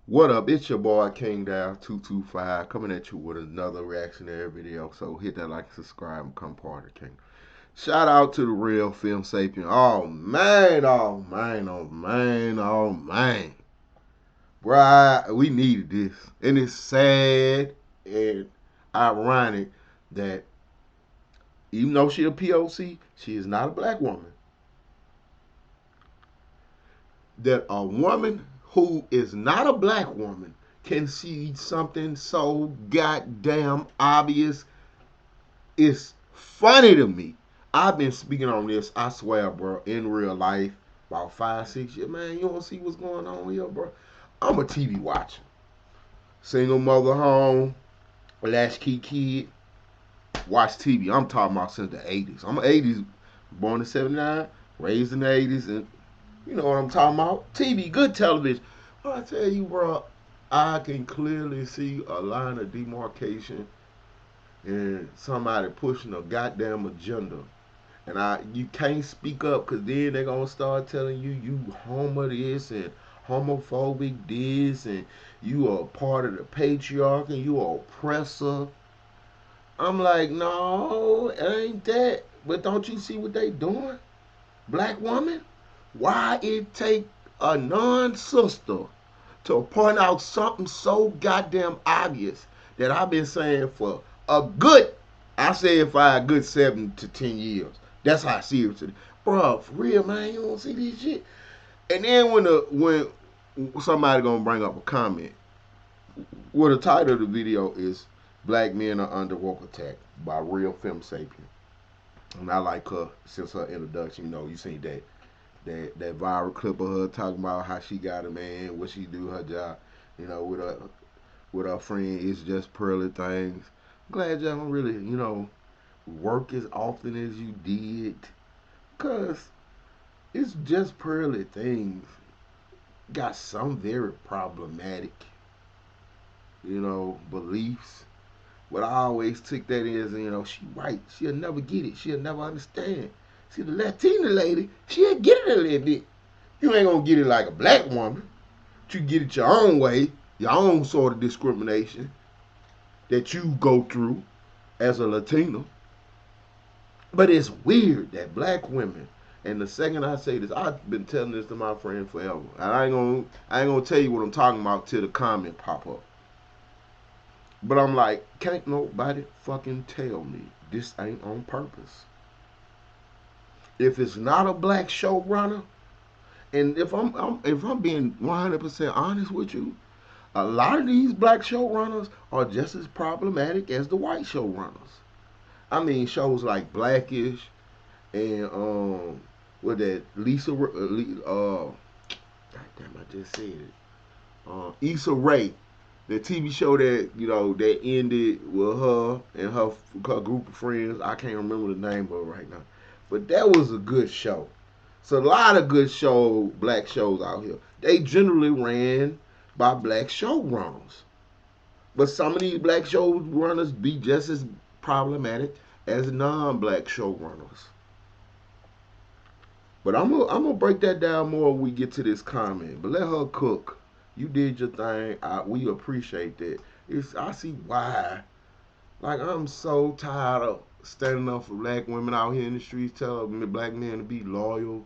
What up? It's your boy King Down 225 coming at you with another reactionary video. So hit that like and subscribe and become part of the King. Shout out to the real Film Sapien. Oh man, oh man, oh man, oh man. Bruh, we needed this. And it's sad and ironic that even though she a POC, she is not a black woman. That a woman who is not a black woman can see something so goddamn obvious. It's funny to me. I've been speaking on this, I swear, bro, in real life, about 5, 6 years. Man, you don't see what's going on here, bro. I'm a TV watcher. Single mother home, latchkey kid, watch TV. I'm talking about since the 80s. I'm 80s, born in 79, raised in the 80s, and you know what I'm talking about? TV, good television. Well, I tell you, bro, I can clearly see a line of demarcation and somebody pushing a goddamn agenda. And you can't speak up because then they're gonna start telling you homo this and homophobic this and you are part of the patriarchy and you are oppressor. I'm like, no, it ain't that. But don't you see what they doing? Black woman? Why it take a non-sister to point out something so goddamn obvious that I've been saying for a good, I say it for a good 7 to 10 years. That's how I see it today. Bro, for real, man, you don't see this shit. And then when somebody gonna bring up a comment, well, the title of the video is "Black Men Are Under Woke Attack" by Real Film Sapien. And I like her since her introduction. You know, you seen that viral clip of her talking about how she got a man, what she do, her job, you know, with her friend. It's just pearly things. I'm glad y'all don't really, work as often as you did, cause it's just pearly things. Got some very problematic, beliefs. But I always took that as, she right. She'll never get it. She'll never understand. See, the Latina lady, she'll get it a little bit. You ain't gonna get it like a black woman. But you get it your own way, your own sort of discrimination that you go through as a Latino. But it's weird that black women, and the second I say this, I've been telling this to my friend forever. And I ain't gonna tell you what I'm talking about till the comment pop up. But I'm like, can't nobody fucking tell me this ain't on purpose. If it's not a black showrunner, and if I'm being 100% honest with you, a lot of these black showrunners are just as problematic as the white showrunners. I mean, shows like Blackish and with that God damn, I just said it. Issa Rae, the TV show that that ended with her and her group of friends. I can't remember the name of it right now, but that was a good show. So a lot of good black shows out here. They generally ran by black showrunners. But some of these black showrunners be just as problematic as non-black showrunners. But I'm gonna break that down more when we get to this comment. But let her cook. You did your thing. We appreciate that. I see why. Like I'm so tired of standing up for black women out here in the streets, telling black men to be loyal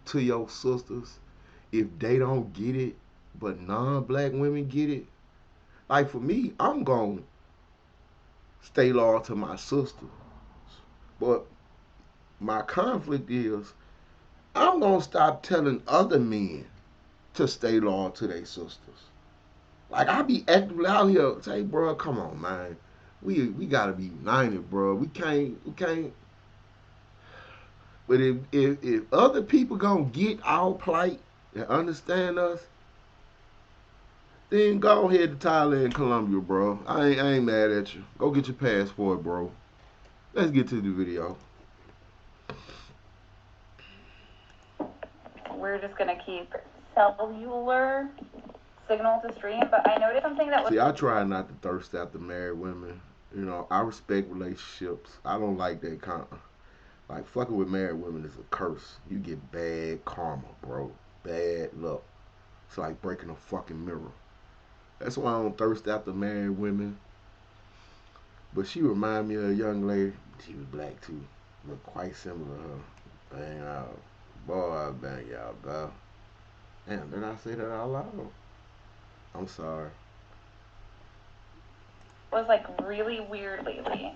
to your sisters. If they don't get it, but non-black women get it. Like for me, I'm gonna stay loyal to my sister. But my conflict is I'm gonna stop telling other men to stay loyal to their sisters. Like I be actively out here say, bro, come on, man. We gotta be united, bro. We can't. But if other people gonna get our plight and understand us, then go ahead to Thailand and Colombia, bro. I ain't mad at you. Go get your passport, bro. Let's get to the video. We're just gonna keep cellular signal to stream, but I noticed something that was. See, I try not to thirst after married women. I respect relationships. I don't like that kind of like fucking with married women is a curse. You get bad karma, bro. Bad luck. It's like breaking a fucking mirror. That's why I don't thirst after married women. But she remind me of a young lady. She was black too. Look quite similar to her. Bang out. Boy, I bang y'all, bro. Damn, did I say that out loud? I'm sorry. Was like really weird lately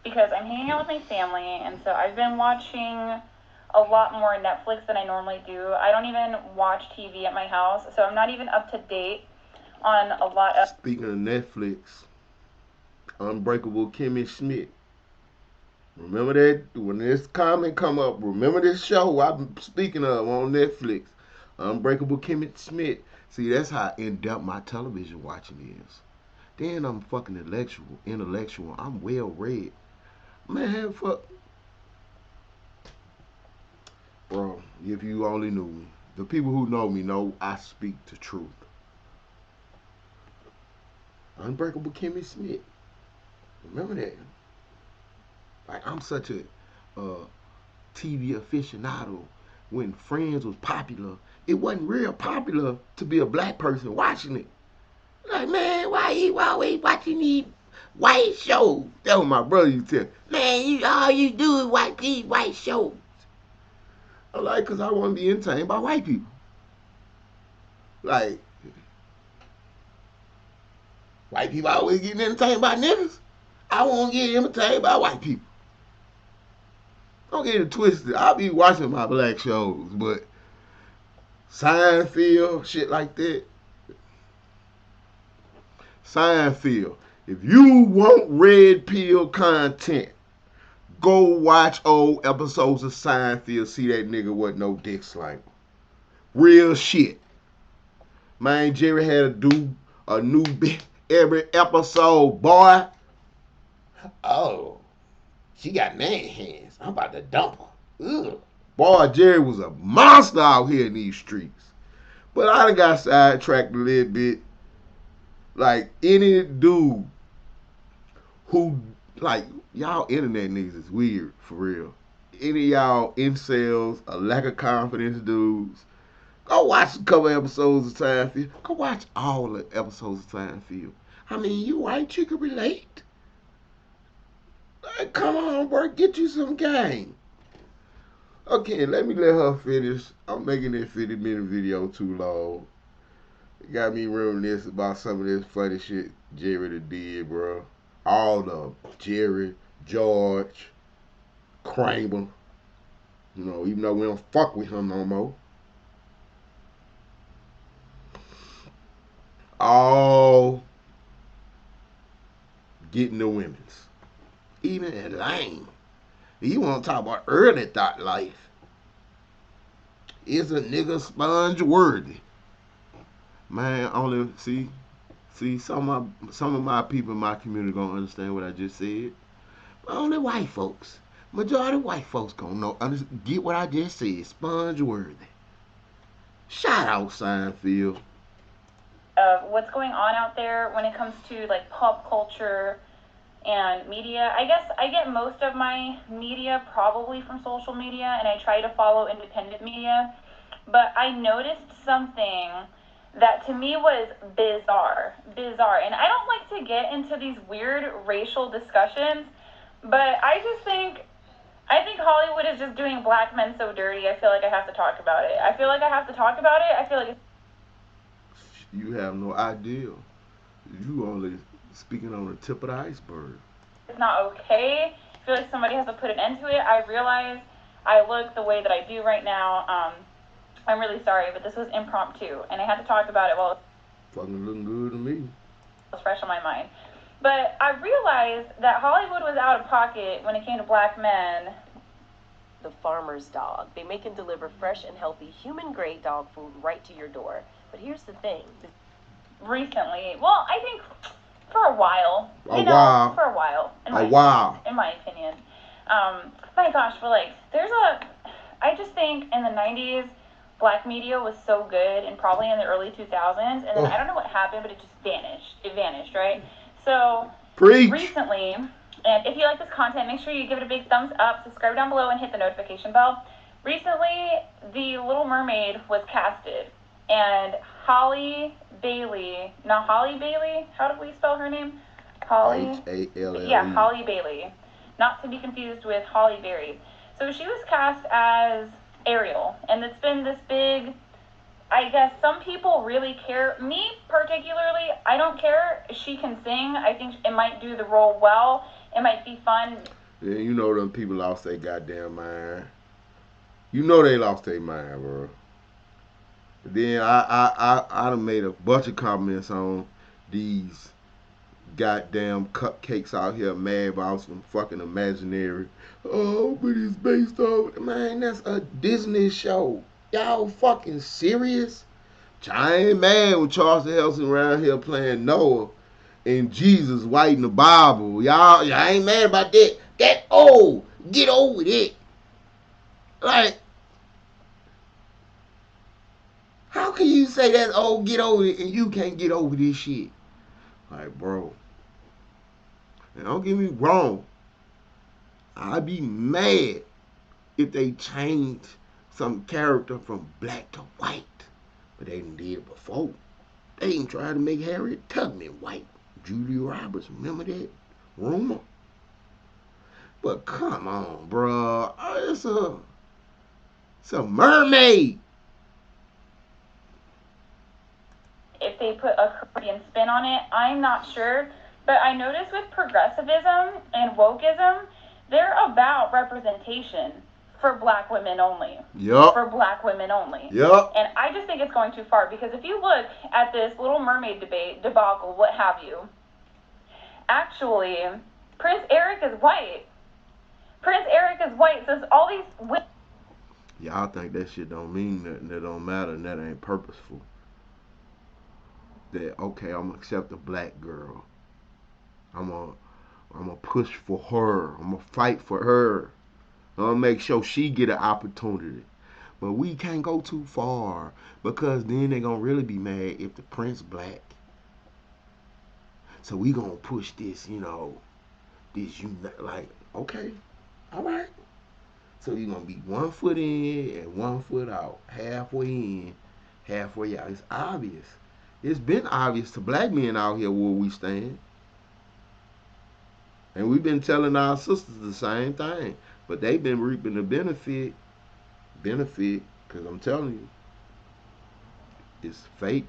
because I'm hanging out with my family, and so I've been watching a lot more Netflix than I normally do. I don't even watch TV at my house, so I'm not even up to date on a lot of. Speaking of Netflix, Unbreakable Kimmy Schmidt. Remember that when this comment come up, remember this show I'm speaking of on Netflix. Unbreakable Kimmy Schmidt. See, that's how in depth my television watching is. Then I'm fucking intellectual. I'm well read. Man, fuck. Bro, if you only knew me. The people who know me know I speak the truth. Unbreakable Kimmy Schmidt. Remember that? Like, I'm such a TV aficionado. When Friends was popular, it wasn't real popular to be a black person watching it. Like, man, why you always watching these white shows? That was my brother used to tell. Man, all you do is watch these white shows. I like, because I want to be entertained by white people. Like, white people always getting entertained by niggas. I want to get entertained by white people. Don't get it twisted. I'll be watching my black shows, but Seinfeld, shit like that. Seinfeld. If you want red pill content, go watch old episodes of Seinfeld. See that nigga wasn't no dick slimer. Real shit. Man, Jerry had to do a new bit every episode, boy. Oh, she got man hands. I'm about to dump her. Ugh. Boy, Jerry was a monster out here in these streets. But I done got sidetracked a little bit. Like, any dude who, like, y'all internet niggas is weird, for real. Any of y'all incels, a lack of confidence dudes, go watch a couple episodes of Seinfeld. Go watch all the episodes of Seinfeld. I mean, you white, you can relate. Like, come on, bro, get you some game. Okay, let her finish. I'm making this 50-minute video too long. It got me reminiscing about some of this funny shit Jerry did, bro. All of them. Jerry, George, Kramer. You know, even though we don't fuck with him no more. All getting the women's. Even Elaine. You want to talk about early thought life. Is a nigga sponge worthy? Man, only see some of my people in my community gonna understand what I just said. But only white folks. Majority of white folks gonna know get what I just said. Sponge worthy. Shout out Seinfeld. What's going on out there when it comes to like pop culture and media. I guess I get most of my media probably from social media, and I try to follow independent media. But I noticed something that to me was bizarre. And I don't like to get into these weird racial discussions, but I think Hollywood is just doing black men so dirty. I feel like I have to talk about it. I feel like You have no idea. You only speaking on the tip of the iceberg. it's not okay. I feel like somebody has to put an end to it. I realize I look the way that I do right now. I'm really sorry, but this was impromptu, and I had to talk about it while it Fucking looking good to me. was fresh on my mind. But I realized that Hollywood was out of pocket when it came to black men. The Farmer's Dog. They make and deliver fresh and healthy human-grade dog food right to your door. But here's the thing. Recently, well, I think for a while. For a while. In my opinion. My gosh, but like, I just think in the 90s, black media was so good, and probably in the early 2000s, and then I don't know what happened, but it just vanished. It vanished, right? So, recently, and if you like this content, make sure you give it a big thumbs up, subscribe down below, and hit the notification bell. Recently, The Little Mermaid was casted. And Holly Bailey, not Holly Bailey. How do we spell her name? Holly. Hale. Yeah, Holly Bailey. Not to be confused with Holly Berry. So she was cast as Ariel, and it's been this big. I guess some people really care. Me particularly, I don't care. She can sing. I think it might do the role well. It might be fun. Yeah, you know them people lost their goddamn mind. You know they lost their mind, bro. Then I done made a bunch of comments on these goddamn cupcakes out here mad about some fucking imaginary. Oh, but it's based on, man, that's a Disney show. Y'all fucking serious? I ain't mad with Charles Helson around here playing Noah and Jesus white in the Bible. Y'all ain't mad about that. That old. Get over it. Like, how can you say that's old, get over it, and you can't get over this shit? Like, bro. And don't get me wrong. I'd be mad if they changed some character from black to white. But they done did it before. They even tried to make Harriet Tubman white. Julia Roberts, remember that rumor? But come on, bro. It's a mermaid. If they put a Caribbean spin on it, I'm not sure. But I notice with progressivism and wokeism, they're about representation for black women only. Yup. For black women only. Yup. And I just think it's going too far, because if you look at this Little Mermaid debate, debacle, what have you, actually, Prince Eric is white. Prince Eric is white, so all these women. Y'all think that shit don't mean nothing, that don't matter, and that ain't purposeful. That, okay, I'm gonna accept a black girl. I'm gonna push for her. I'm gonna fight for her. I'm gonna make sure she get an opportunity. But we can't go too far, because then they gonna really be mad if the prince black. So we gonna push this, this like, okay, all right. So you're gonna be 1 foot in and 1 foot out, halfway in, halfway out. It's obvious. It's been obvious to black men out here where we stand. And we've been telling our sisters the same thing. But they've been reaping the benefit, because I'm telling you, it's fake.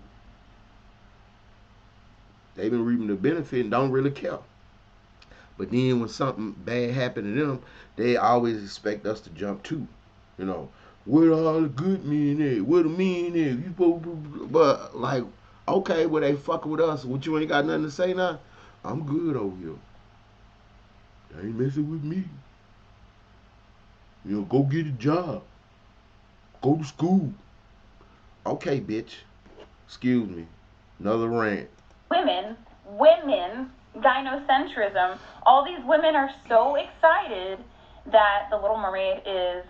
They've been reaping the benefit and don't really care. But then when something bad happened to them, they always expect us to jump too. Where all the good men at? Where the men at? But like, okay, well they fucking with us. What, you ain't got nothing to say now? I'm good over here. They ain't messing with me. Go get a job. Go to school. Okay, bitch. Excuse me. Another rant. Women, gynocentrism. All these women are so excited that the Little Mermaid is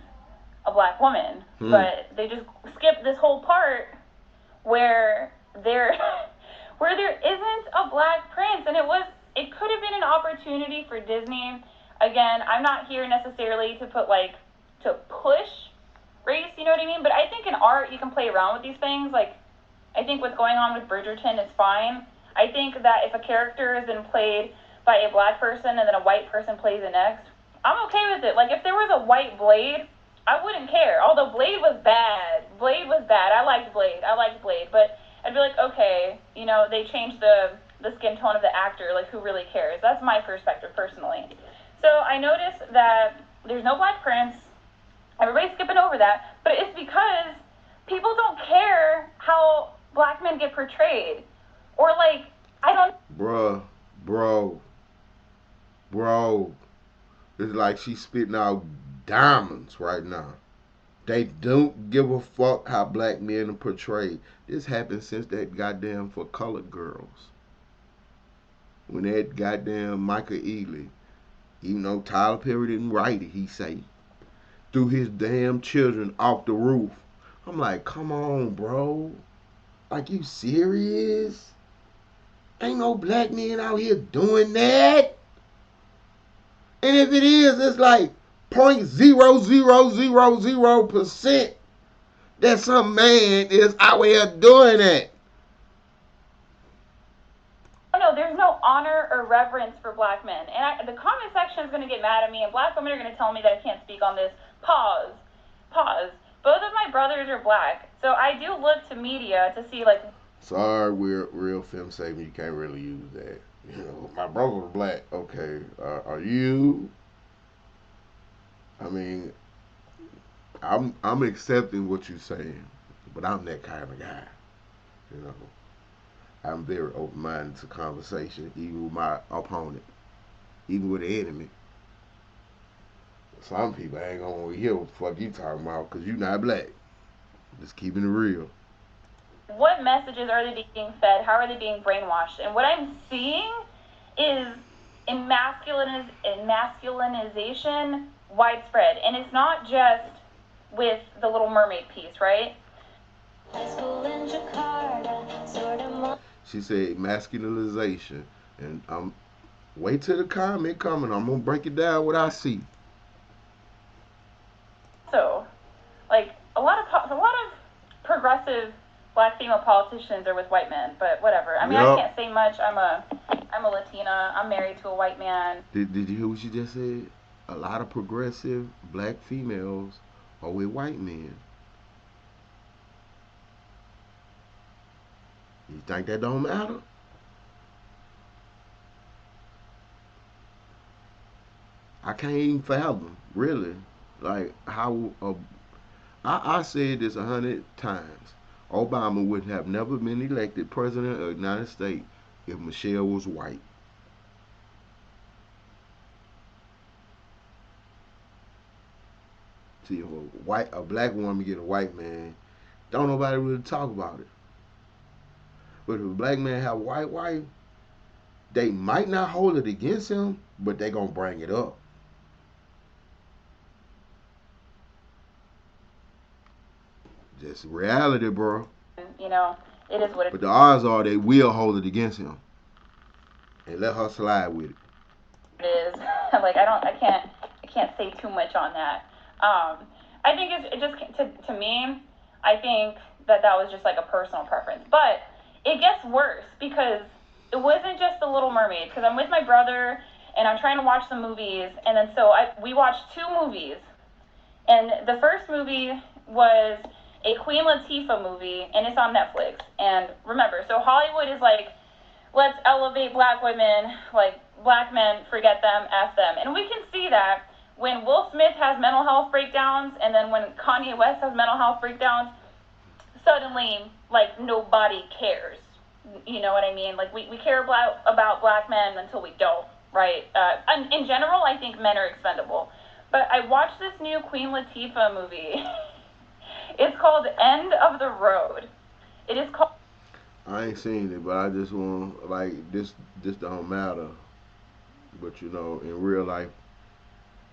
a black woman, but they just skip this whole part where there isn't a black prince, and it could have been an opportunity for Disney. Again, I'm not here necessarily to push race, you know what I mean? But I think in art you can play around with these things. Like, I think what's going on with Bridgerton is fine. I think that if a character has been played by a black person and then a white person plays the next, I'm okay with it. Like, if there was a white Blade, I wouldn't care. Although Blade was bad. I liked Blade. But I'd be like, okay, they changed the skin tone of the actor. Like, who really cares? That's my perspective personally. So I noticed that there's no black prince. Everybody's skipping over that. But it's because people don't care how black men get portrayed. Or, like, I don't... Bro. It's like she's spitting out diamonds right now. They don't give a fuck how black men are portrayed. This happened since that goddamn For Colored Girls. When that goddamn Michael Ealy, even though Tyler Perry didn't write it, he say, threw his damn children off the roof. I'm like, come on, bro. Like, you serious? Ain't no black men out here doing that. And if it is, it's like 0.0000%. that some man is out here doing that. No, there's no honor or reverence for black men. And the comment section is going to get mad at me, and black women are going to tell me that I can't speak on this. Pause. Pause. Both of my brothers are black, so I do look to media to see, like... Sorry, we're real film saving. You can't really use that. My brother's black. Okay, are you? I mean, I'm accepting what you're saying, but I'm that kind of guy. You know, I'm very open minded to conversation, even with my opponent, even with the enemy. Some people ain't gonna hear what the fuck you talking about because you not black. Just keeping it real. What messages are they being fed? How are they being brainwashed? And what I'm seeing is emasculinization widespread. And it's not just with the Little Mermaid piece, right? She said masculinization. And wait till the comment coming. I'm gonna break it down what I see. So, like a lot of progressive black female politicians are with white men, but whatever. I mean, yep. I can't say much. I'm a Latina. I'm married to a white man. Did you hear what she just said? A lot of progressive black females are with white men. You think that don't matter? I can't even fathom, really, like how I said this 100 times. Obama would have never been elected president of the United States if Michelle was white. See, if a black woman get a white man, don't nobody really talk about it. But if a black man have a white wife, they might not hold it against him, but they gonna bring it up. Just reality, bro. You know, it is what it is. But the odds are they will hold it against him. And let her slide with it. It is. Like, I can't say too much on that. I think it just, to me, I think that was just like a personal preference. But it gets worse because it wasn't just The Little Mermaid. Because I'm with my brother and I'm trying to watch the movies. And then so we watched 2 movies. And the first movie was a Queen Latifah movie, and it's on Netflix. And remember, so Hollywood is like, let's elevate black women, like black men, forget them, F them. And we can see that when Will Smith has mental health breakdowns, and then when Kanye West has mental health breakdowns, suddenly, like, nobody cares. You know what I mean? Like, we care about black men until we don't, right? In general, I think men are expendable. But I watched this new Queen Latifah movie. It's called End of the Road. It is called... I ain't seen it, but I just want, like, this don't matter. But, you know, in real life,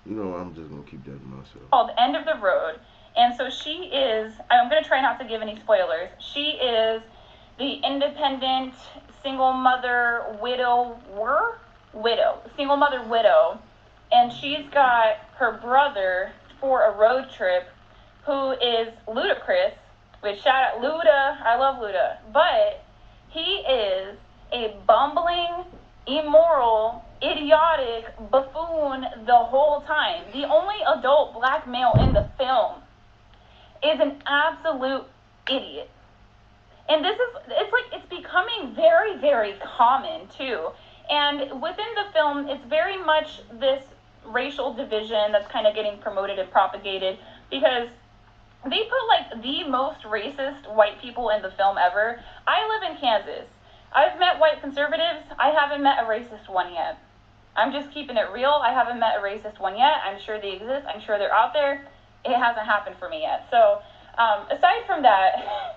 you know, I'm just going to keep that to myself. Called End of the Road. And so she is, I'm going to try not to give any spoilers. She is the independent single mother widow. Single mother widow. And she's got her brother for a road trip who is Ludacris, which shout out Luda, I love Luda, but he is a bumbling, immoral, idiotic buffoon the whole time. The only adult black male in the film is an absolute idiot. And it's becoming very, very common too. And within the film, it's very much this racial division that's kind of getting promoted and propagated because they put like the most racist white people in the film ever. I live in Kansas. I've met white conservatives. I haven't met a racist one yet. I'm just keeping it real. I haven't met a racist one yet. I'm sure they exist. I'm sure they're out there. It hasn't happened for me yet. So aside from that,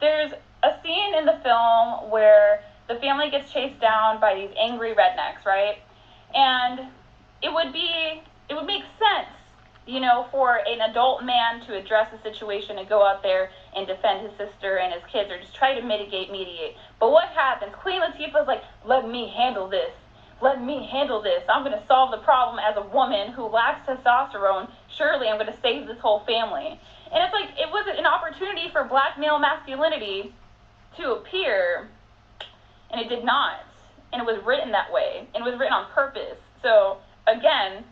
there's a scene in the film where the family gets chased down by these angry rednecks, right? And it would make sense, you know, for an adult man to address the situation and go out there and defend his sister and his kids or just try to mediate. But what happens? Queen Latifah's like, let me handle this. Let me handle this. I'm going to solve the problem as a woman who lacks testosterone. Surely I'm going to save this whole family. And it's like, it was an opportunity for black male masculinity to appear, and it did not. And it was written that way, and it was written on purpose. So again,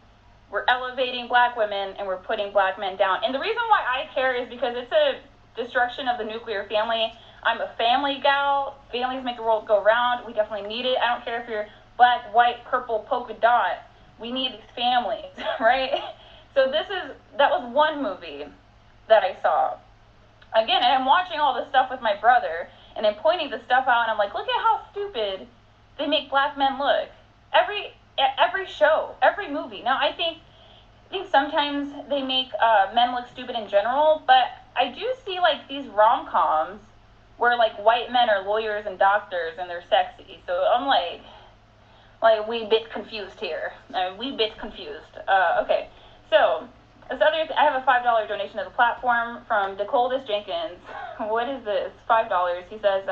we're elevating black women and we're putting black men down. And the reason why I care is because it's a destruction of the nuclear family. I'm a family gal. Families make the world go round. We definitely need it. I don't care if you're black, white, purple, polka dot. We need these families, right? So that was one movie that I saw. Again, and I'm watching all this stuff with my brother, and I'm pointing the stuff out, and I'm like, look at how stupid they make black men look. Every show, every movie. Now, I think sometimes they make men look stupid in general, but I do see like these rom-coms where like white men are lawyers and doctors and they're sexy. So I'm like we bit confused here. We bit confused. Okay, so this other I have a $5 donation to the platform from DeColdis Jenkins. What is this? $5. He says,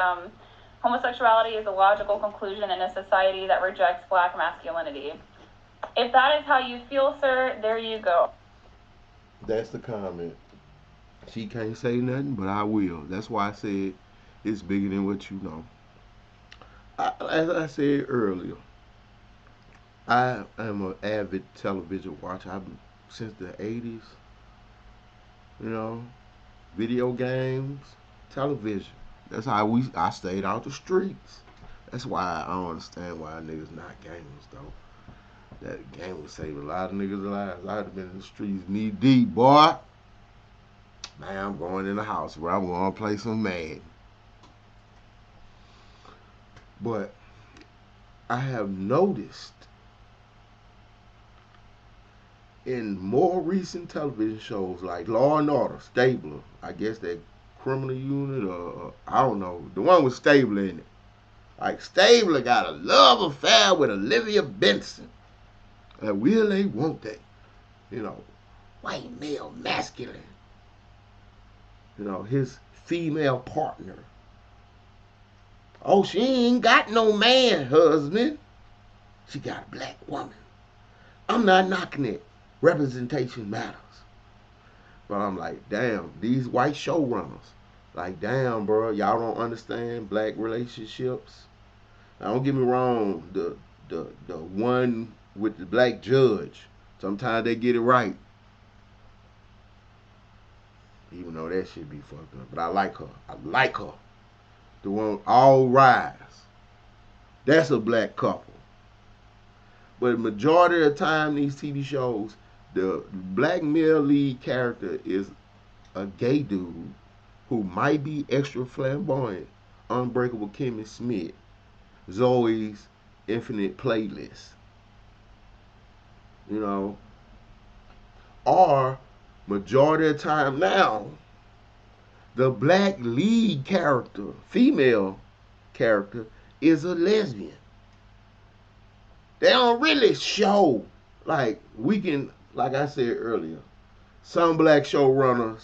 homosexuality is a logical conclusion in a society that rejects black masculinity. If that is how you feel, sir, there you go. That's the comment. She can't say nothing, but I will. That's why I said it's bigger than what you know. As I said earlier, I am an avid television watcher. I've been since the '80s. You know, video games, television. That's how I stayed out the streets. That's why I don't understand why niggas not gamers though. That game would save a lot of niggas' lives. I'd have been in the streets knee deep, boy. Man, I'm going in the house where I'm gonna play some Madden. But I have noticed in more recent television shows like Law and Order, Stabler, I guess that criminal unit or I don't know, the one with Stabler in it. Like Stabler got a love affair with Olivia Benson. Will they, won't they? You know, white male masculine. You know, his female partner. Oh, she ain't got no man husband. She got a black woman. I'm not knocking it. Representation matters. But I'm like, damn, these white showrunners. Like, damn, bro, y'all don't understand black relationships. Now, don't get me wrong, the one with the black judge, sometimes they get it right. Even though that shit be fucked up. But I like her. I like her. The one, All Rise. That's a black couple. But the majority of the time, these TV shows, the black male lead character is a gay dude who might be extra flamboyant. Unbreakable Kimmy Smith. Zoe's Infinite Playlist. You know, or majority of the time now, the black lead character, female character, is a lesbian. They don't really show like we can, like I said earlier, some black showrunners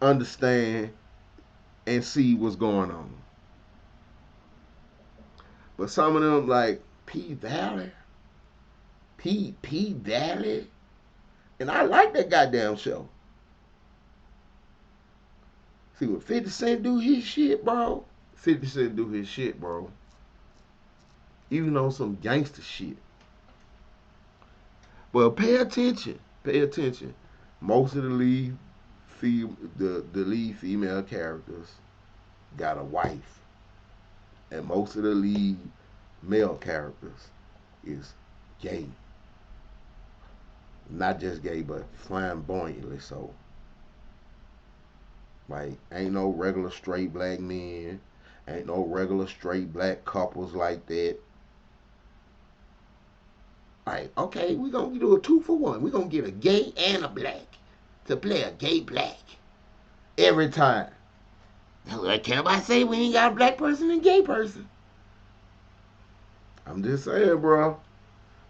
understand and see what's going on. But some of them like P Valley, P Valley, and I like that goddamn show. See what 50 Cent do his shit, bro. 50 Cent do his shit, bro. Even on some gangster shit. But pay attention. Pay attention. Most of the lead lead female characters got a wife. And most of the lead male characters is gay. Not just gay, but flamboyantly so. Like, ain't no regular straight black men. Ain't no regular straight black couples like that. Like, okay, we're going to do a 2-for-1. We're going to get a gay and a black to play a gay black. Every time. Can't nobody say we ain't got a black person and a gay person. I'm just saying, bro.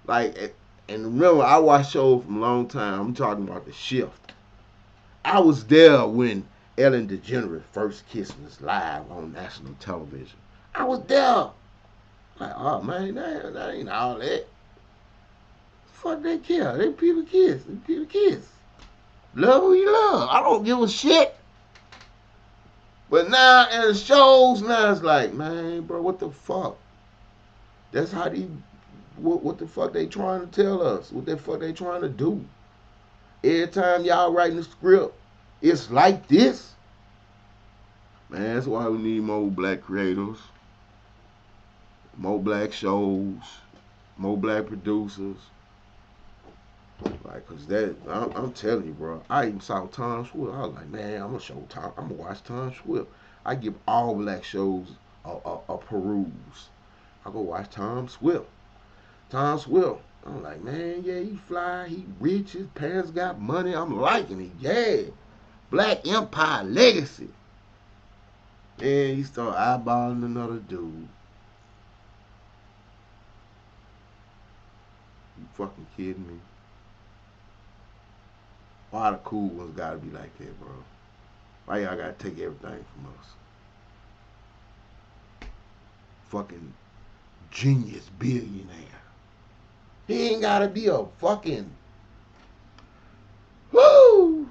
Like, and remember, I watched shows from a long time. I'm talking about The Shift. I was there when Ellen DeGeneres First Kiss was live on national television. I was there. Like, oh man, that ain't all that. Fuck they care. They people kiss. They people kiss. Love who you love. I don't give a shit. But now in the shows, now it's like, man, bro, what the fuck? That's how they, what the fuck they trying to tell us? What the fuck they trying to do? Every time y'all writing the script, it's like this. Man, that's why we need more black creators, more black shows, more black producers. Like, cause that, I'm telling you, bro. I even saw Tom Swift. I was like, man, I'm gonna watch Tom Swift. I give all black shows a peruse. I go watch Tom Swift. Tom Swift. I'm like, man, yeah, he fly, he rich, his parents got money. I'm liking it, yeah. Black Empire Legacy. And he start eyeballing another dude. You fucking kidding me? Why the cool ones gotta be like that, bro? Why y'all gotta take everything from us? Fucking genius billionaire. He ain't gotta be a fucking woo.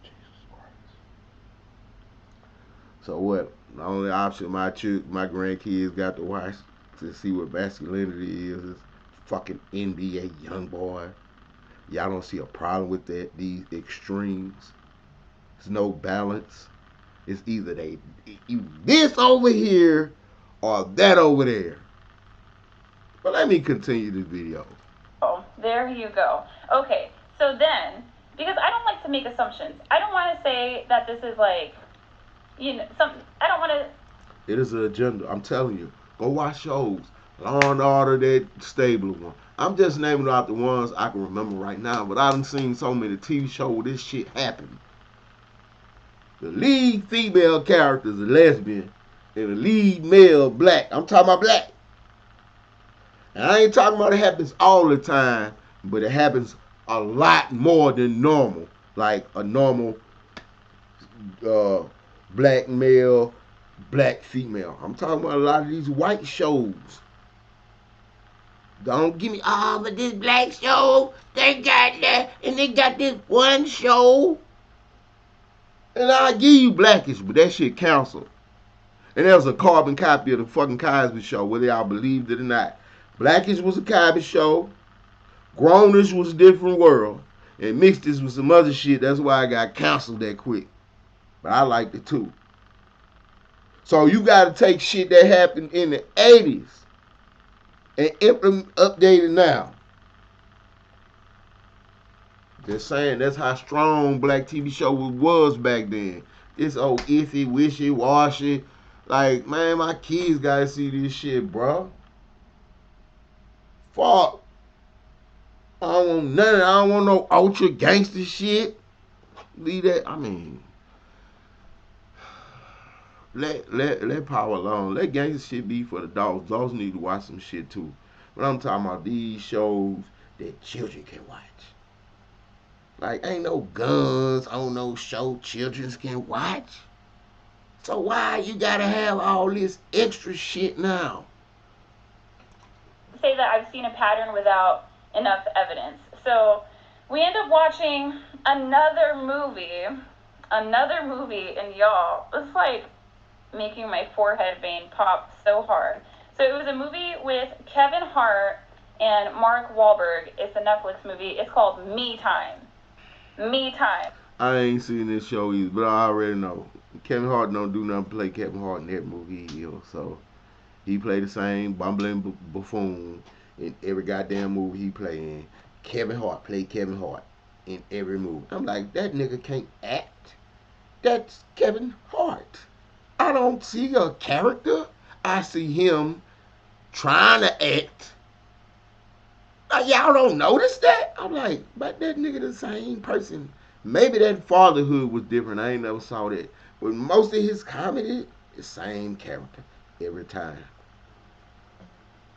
Jesus Christ. So what? The only option my grandkids got to watch to see what masculinity is fucking NBA young boy. Y'all don't see a problem with that. These extremes. There's no balance. It's either this over here or that over there. But let me continue this video. Oh, there you go. Okay, so then, because I don't like to make assumptions, I don't want to say that this is like, I don't want to. It is an agenda. I'm telling you. Go watch shows. Law and Order, that Stable one. I'm just naming out the ones I can remember right now, but I done seen so many TV shows where this shit happen. The lead female character is a lesbian, and the lead male black. I'm talking about black. And I ain't talking about it happens all the time, but it happens a lot more than normal. Like a normal uh, black male, black female. I'm talking about a lot of these white shows. Don't give me, but this black show, they got that, and they got this one show. And I give you Blackish, but that shit canceled. And there was a carbon copy of the fucking Cosby Show, whether y'all believed it or not. Blackish was a Cosby Show. Grownish was a different world. And Mixedish was some other shit. That's why I got canceled that quick. But I liked it too. So you got to take shit that happened in the 80s and update it now. Just saying, that's how strong black TV show was back then. This old iffy, wishy, washy. Like, man, my kids gotta see this shit, bro. Fuck. I don't want none of that. I don't want no ultra gangster shit. Leave that. I mean, let power alone. Let gangster shit be for the dogs. Dogs need to watch some shit too. But I'm talking about these shows that children can watch. Like, ain't no guns on no show children can watch. So why you gotta have all this extra shit now? Say that I've seen a pattern without enough evidence. So we end up watching another movie, and y'all, it's like making my forehead vein pop so hard. So it was a movie with Kevin Hart and Mark Wahlberg. It's a Netflix movie. It's called Me Time. Me Time. I ain't seen this show either, but I already know. Kevin Hart don't do nothing but play Kevin Hart in that movie either. So he played the same bumbling buffoon in every goddamn movie he played in. Kevin Hart played Kevin Hart in every movie. I'm like, that nigga can't act. That's Kevin Hart. I don't see a character. I see him trying to act. Like, y'all don't notice that? I'm like, but that nigga the same person. Maybe that fatherhood was different. I ain't never saw that. But most of his comedy, the same character every time.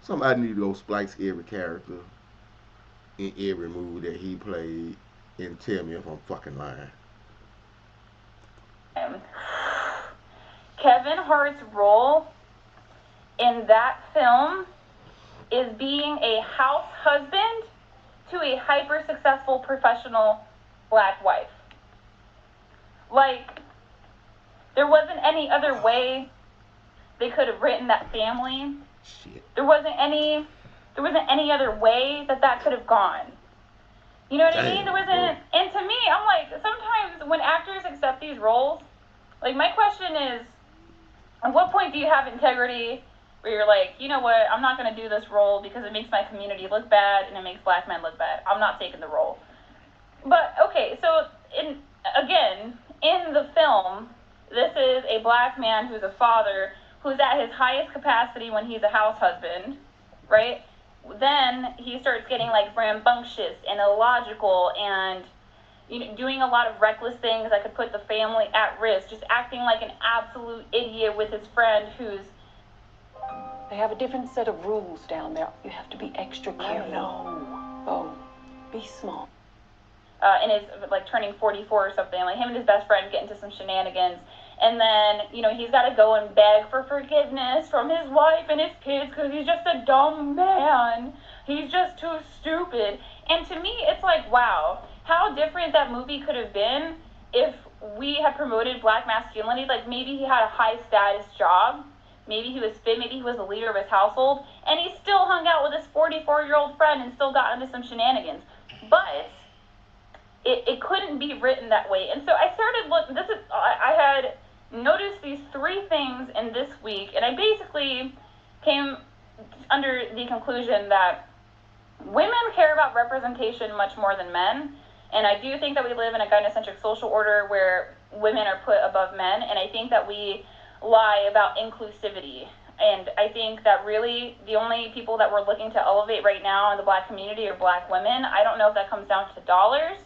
Somebody need to go splice every character in every movie that he played and tell me if I'm fucking lying. Kevin Hart's role in that film is being a house husband to a hyper successful professional black wife. Like, there wasn't any other way they could have written that family. Shit. There wasn't any other way that could have gone. You know what I mean? There wasn't, and to me, I'm like, sometimes when actors accept these roles, like, my question is, at what point do you have integrity where you're like, you know what, I'm not going to do this role because it makes my community look bad and it makes black men look bad. I'm not taking the role. But, okay, so, again, in the film, this is a black man who's a father who's at his highest capacity when he's a house husband, right? Then he starts getting, like, rambunctious and illogical and, you know, doing a lot of reckless things that could put the family at risk, just acting like an absolute idiot with his friend who's... They have a different set of rules down there. You have to be extra careful. No. Oh, be smart. And is, like, turning 44 or something. Like, him and his best friend get into some shenanigans. And then, you know, he's got to go and beg for forgiveness from his wife and his kids because he's just a dumb man. He's just too stupid. And to me, it's like, wow, how different that movie could have been if we had promoted black masculinity. Like, maybe he had a high-status job. Maybe he was fit. Maybe he was the leader of his household. And he still hung out with his 44-year-old friend and still got into some shenanigans. But it couldn't be written that way. And so I started looking. I had noticed these three things in this week, and I basically came under the conclusion that women care about representation much more than men. And I do think that we live in a gynocentric social order where women are put above men, and I think that we lie about inclusivity. And I think that really the only people that we're looking to elevate right now in the black community are black women. I don't know if that comes down to dollars.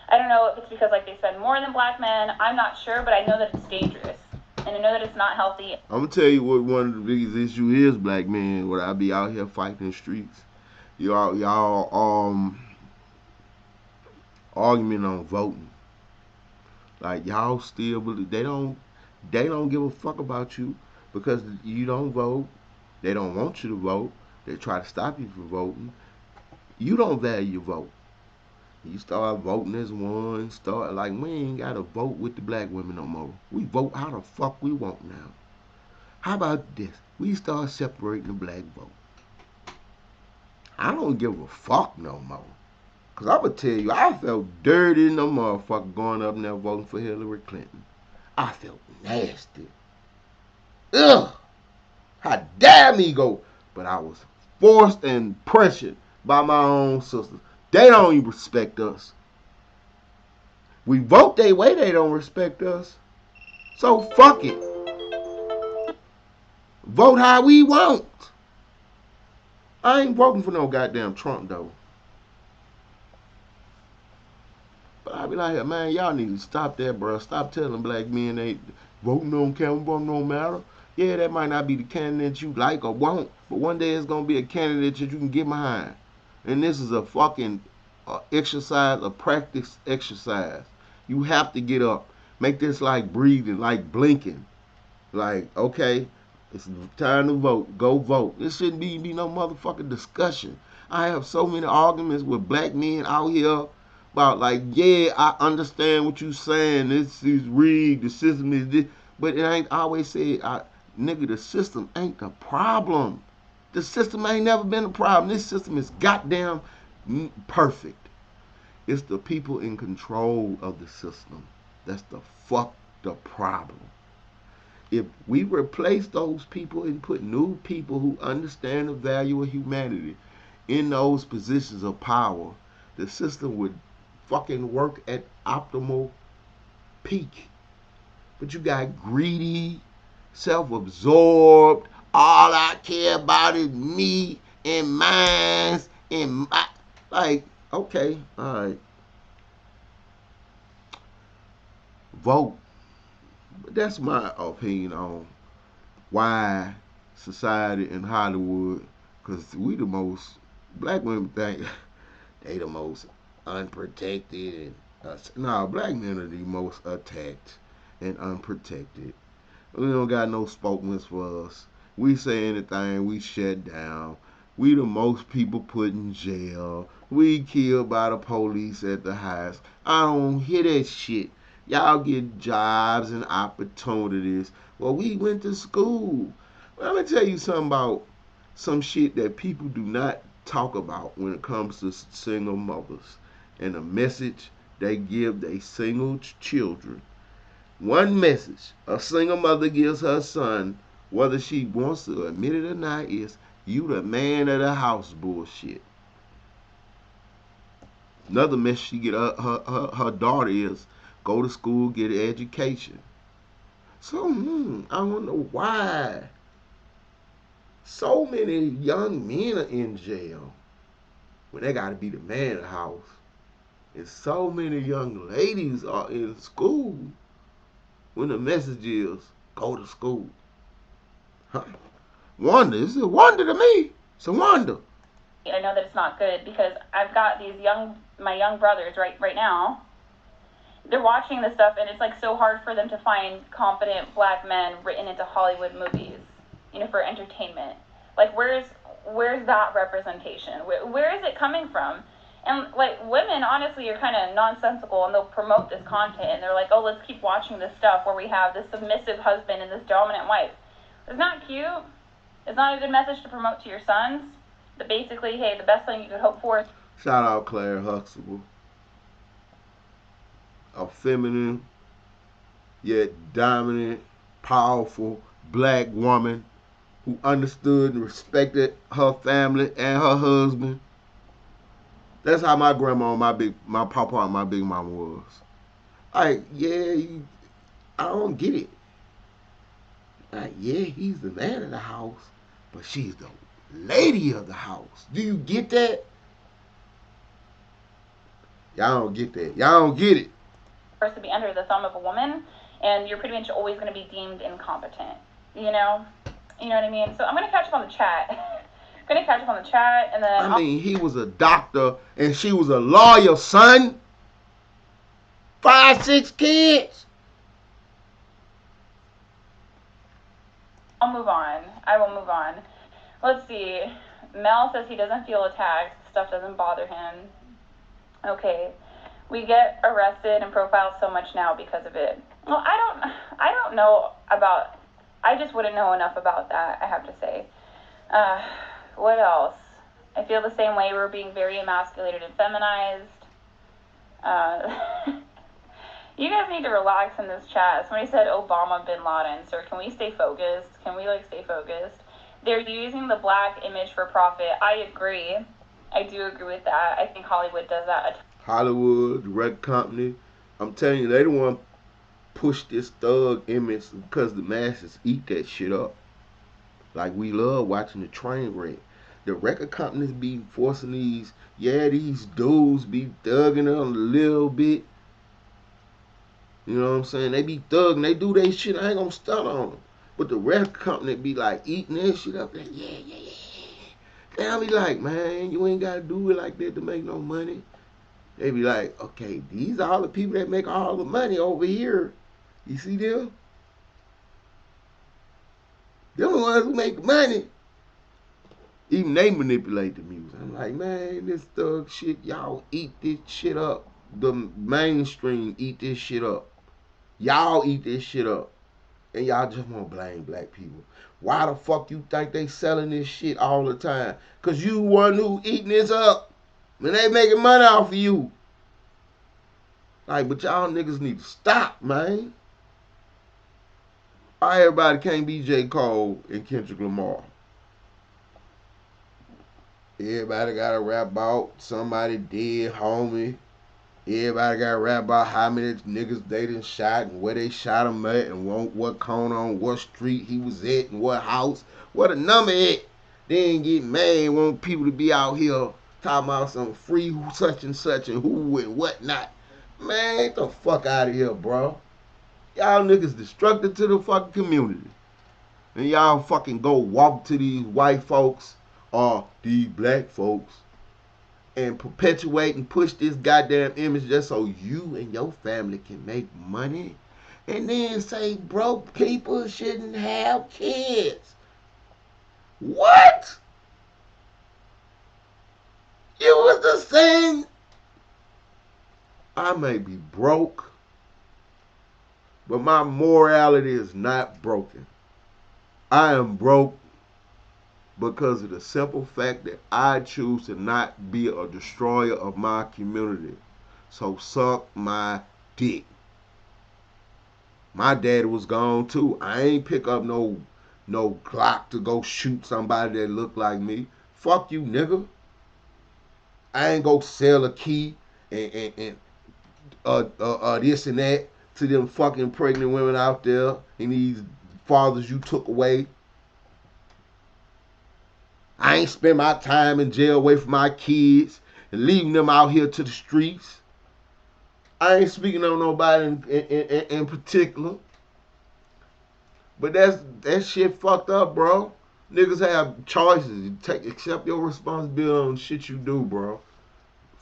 I don't know if it's because, like, they spend more than black men. I'm not sure, but I know that it's dangerous. And I know that it's not healthy. I'm going to tell you what one of the biggest issues is, black men, when I be out here fighting in the streets. Y'all arguing on voting. Like, y'all still believe they don't give a fuck about you because you don't vote. They don't want you to vote. They try to stop you from voting. You don't value your vote. You start voting as one, we ain't got to vote with the black women no more. We vote how the fuck we want now. How about this? We start separating the black vote. I don't give a fuck no more. Because I'm going to tell you, I felt dirty no motherfucker going up and there voting for Hillary Clinton. I felt nasty. Ugh! How dare me go? But I was forced and pressured by my own sisters. They don't even respect us. We vote their way, they don't respect us. So fuck it. Vote how we want. I ain't voting for no goddamn Trump though. But I be like, man, y'all need to stop that, bro. Stop telling black men they voting on camera, voting don't matter. Yeah, that might not be the candidate you like or want, but one day it's gonna be a candidate that you can get behind. And this is a fucking exercise, a practice exercise. You have to get up. Make this like breathing, like blinking. Like, okay, it's time to vote. Go vote. This shouldn't be no motherfucking discussion. I have so many arguments with black men out here about like, yeah, I understand what you saying. This is rigged. The system is this. But it ain't, I always say, nigga, the system ain't the problem. The system ain't never been a problem. This system is goddamn perfect. It's the people in control of the system that's the problem. If we replace those people and put new people who understand the value of humanity in those positions of power, the system would fucking work at optimal peak. But you got greedy, self-absorbed, all I care about is me and mine and my, like, okay, all right. Vote. But that's my opinion on why society in Hollywood, because we the most, black women think they the most unprotected. And black men are the most attacked and unprotected. We don't got no spokesmen for us. We say anything, we shut down. We the most people put in jail. We killed by the police at the house. I don't hear that shit. Y'all get jobs and opportunities. Well, we went to school. Well, let me tell you something about some shit that people do not talk about when it comes to single mothers and the message they give their single children. One message a single mother gives her son, whether she wants to admit it or not, is you the man of the house bullshit. Another message she get her daughter is go to school, get an education. So, I wonder why so many young men are in jail when they got to be the man of the house. And so many young ladies are in school when the message is go to school. Huh. Wonder. It's a wonder to me. It's a wonder. I know that it's not good because I've got my young brothers right now. They're watching this stuff, and it's like so hard for them to find confident black men written into Hollywood movies, for entertainment. Like, where's that representation? Where is it coming from? And like, women honestly are kind of nonsensical, and they'll promote this content, and they're like, oh, let's keep watching this stuff where we have this submissive husband and this dominant wife. It's not cute. It's not a good message to promote to your sons. But basically, hey, the best thing you could hope for. Shout out Claire Huxtable. A feminine, yet dominant, powerful black woman who understood and respected her family and her husband. That's how my grandma, my papa, and my big mama was. Like, yeah, I don't get it. Like, yeah, he's the man of the house, but she's the lady of the house. Do you get that? Y'all don't get that. Y'all don't get it. To be under the thumb of a woman, and you're pretty much always going to be deemed incompetent. You know what I mean? So I'm going to catch up on the chat. And then he was a doctor and she was a lawyer, son. 5, 6 kids. I'll move on. I will move on. Let's see. Mel says he doesn't feel attacked. Stuff doesn't bother him. Okay. We get arrested and profiled so much now because of it. Well, I don't know about, I just wouldn't know enough about that, I have to say. What else? I feel the same way. We're being very emasculated and feminized. You guys need to relax in this chat. Somebody said Obama bin Laden. Sir, can we stay focused? Can we stay focused? They're using the black image for profit. I agree. I do agree with that. I think Hollywood does that a ton. Hollywood, the record company, I'm telling you, they don't want to push this thug image because the masses eat that shit up. Like, we love watching the train wreck. The record companies be forcing these dudes be thugging them a little bit. You know what I'm saying? They be thugging, they do their shit, I ain't gonna stun on them. But the record company be like eating that shit up, like, yeah. They be like, man, you ain't gotta do it like that to make no money. They be like, okay, these are all the people that make all the money over here. You see them? They're the ones who make the money. Even they manipulate the music. I'm like, man, this thug shit, y'all eat this shit up. The mainstream eat this shit up. Y'all eat this shit up. And y'all just want to blame black people. Why the fuck you think they selling this shit all the time? Because you one who eating this up. And they making money off of you. Like, but y'all niggas need to stop, man. Why everybody can't be J. Cole and Kendrick Lamar? Everybody got to rap about somebody dead, homie. Everybody got to rap about how many niggas they done shot and where they shot him at and what corner on what street he was at and what house, what a number at. They ain't get mad, want people to be out here talking about some free such and such and who and what not. Man, get the fuck out of here, bro. Y'all niggas destructive to the fucking community. And y'all fucking go walk to these white folks or these black folks and perpetuate and push this goddamn image just so you and your family can make money. And then say broke people shouldn't have kids. What? I may be broke, but my morality is not broken. I am broke because of the simple fact that I choose to not be a destroyer of my community. So suck my dick. My daddy was gone too. I ain't pick up no Glock to go shoot somebody that looked like me. Fuck you, nigga. I ain't go sell a key and this and that to them fucking pregnant women out there and these fathers you took away. I ain't spend my time in jail away from my kids and leaving them out here to the streets. I ain't speaking on nobody in particular. But that shit fucked up, bro. Niggas have choices. You accept your responsibility on shit you do, bro.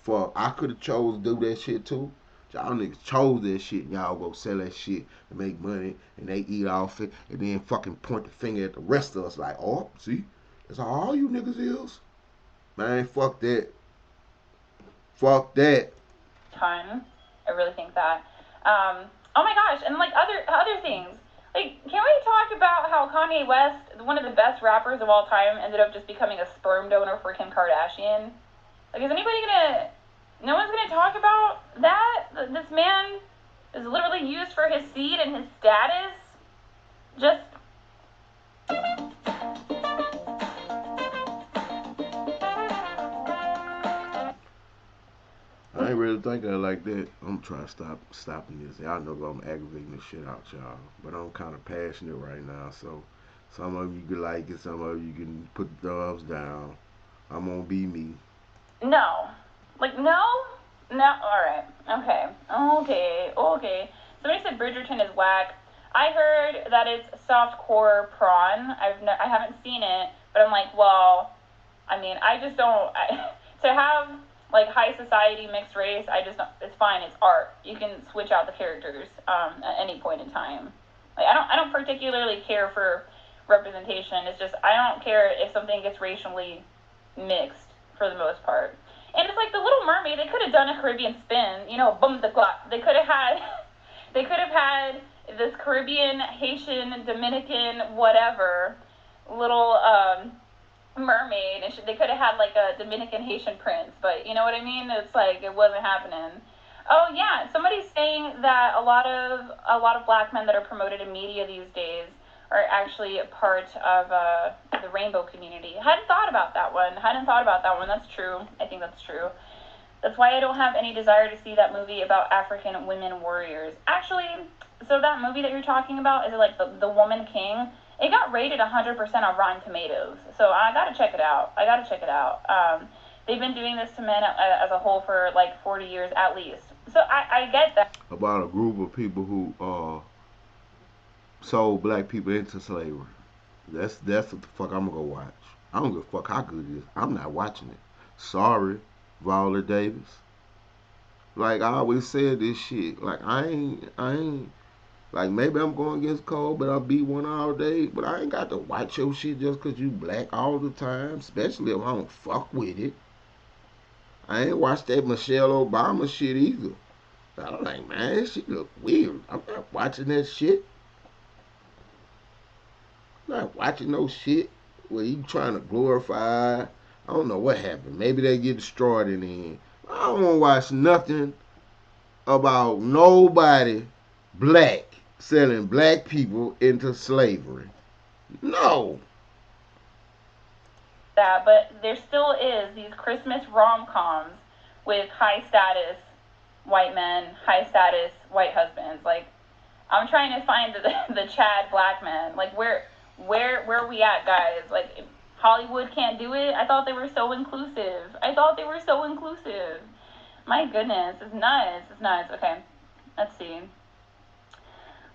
For I could have chose to do that shit too. Y'all niggas chose that shit and y'all go sell that shit and make money and they eat off it and then fucking point the finger at the rest of us like, oh, see, that's all you niggas is. Man, fuck that. Fuck that. Ton. I really think that. Oh my gosh, and like other things. Like, can we talk about how Kanye West, one of the best rappers of all time, ended up just becoming a sperm donor for Kim Kardashian? Like, is anybody gonna... No one's gonna talk about that? This man is literally used for his seed and his status? Just... I ain't really thinking of it like that. I'm trying to stopping this. Y'all know I'm aggravating the shit out y'all. But I'm kind of passionate right now, so some of you can like it, some of you can put the thumbs down. I'm gonna be me. No. Like, no? No? Alright. Okay. Somebody said Bridgerton is whack. I heard that it's softcore prawn. I haven't seen it, but I'm like, well, I mean, I just don't... to have... like high society mixed race, I just don't, it's fine. It's art. You can switch out the characters at any point in time. Like I don't particularly care for representation. It's just I don't care if something gets racially mixed for the most part. And it's like the Little Mermaid. They could have done a Caribbean spin. You know, boom the clock. They could have had this Caribbean, Haitian, Dominican, whatever little mermaid, and they could have had like a Dominican Haitian prince, but you know what I mean? It's like it wasn't happening. Oh yeah, somebody's saying that a lot of black men that are promoted in media these days are actually a part of the rainbow community. Hadn't thought about that one. That's true. I think that's true. That's why I don't have any desire to see that movie about African women warriors. Actually, so that movie that you're talking about, is it like the Woman King? It got rated 100% on Rotten Tomatoes, so I gotta check it out. They've been doing this to men as a whole for like 40 years at least. So I get that. About a group of people who sold black people into slavery. That's what the fuck I'm gonna go watch. I don't give a fuck how good it is. I'm not watching it. Sorry, Viola Davis. Like I always said this shit. Like I ain't like maybe I'm going against Cole, but I'll beat one all day. But I ain't got to watch your shit just cause you black all the time. Especially if I don't fuck with it. I ain't watched that Michelle Obama shit either. I'm like, man, she look weird. I'm not watching that shit. I'm not watching no shit where you trying to glorify. I don't know what happened. Maybe they get destroyed in the end. I don't want to watch nothing about nobody black selling black people into slavery. No. That, but there still is these Christmas rom-coms with high status white men, high status white husbands. Like, I'm trying to find the Chad black man. Like, where are we at, guys? Like, if Hollywood can't do it, I thought they were so inclusive. My goodness, it's nuts. Okay, let's see.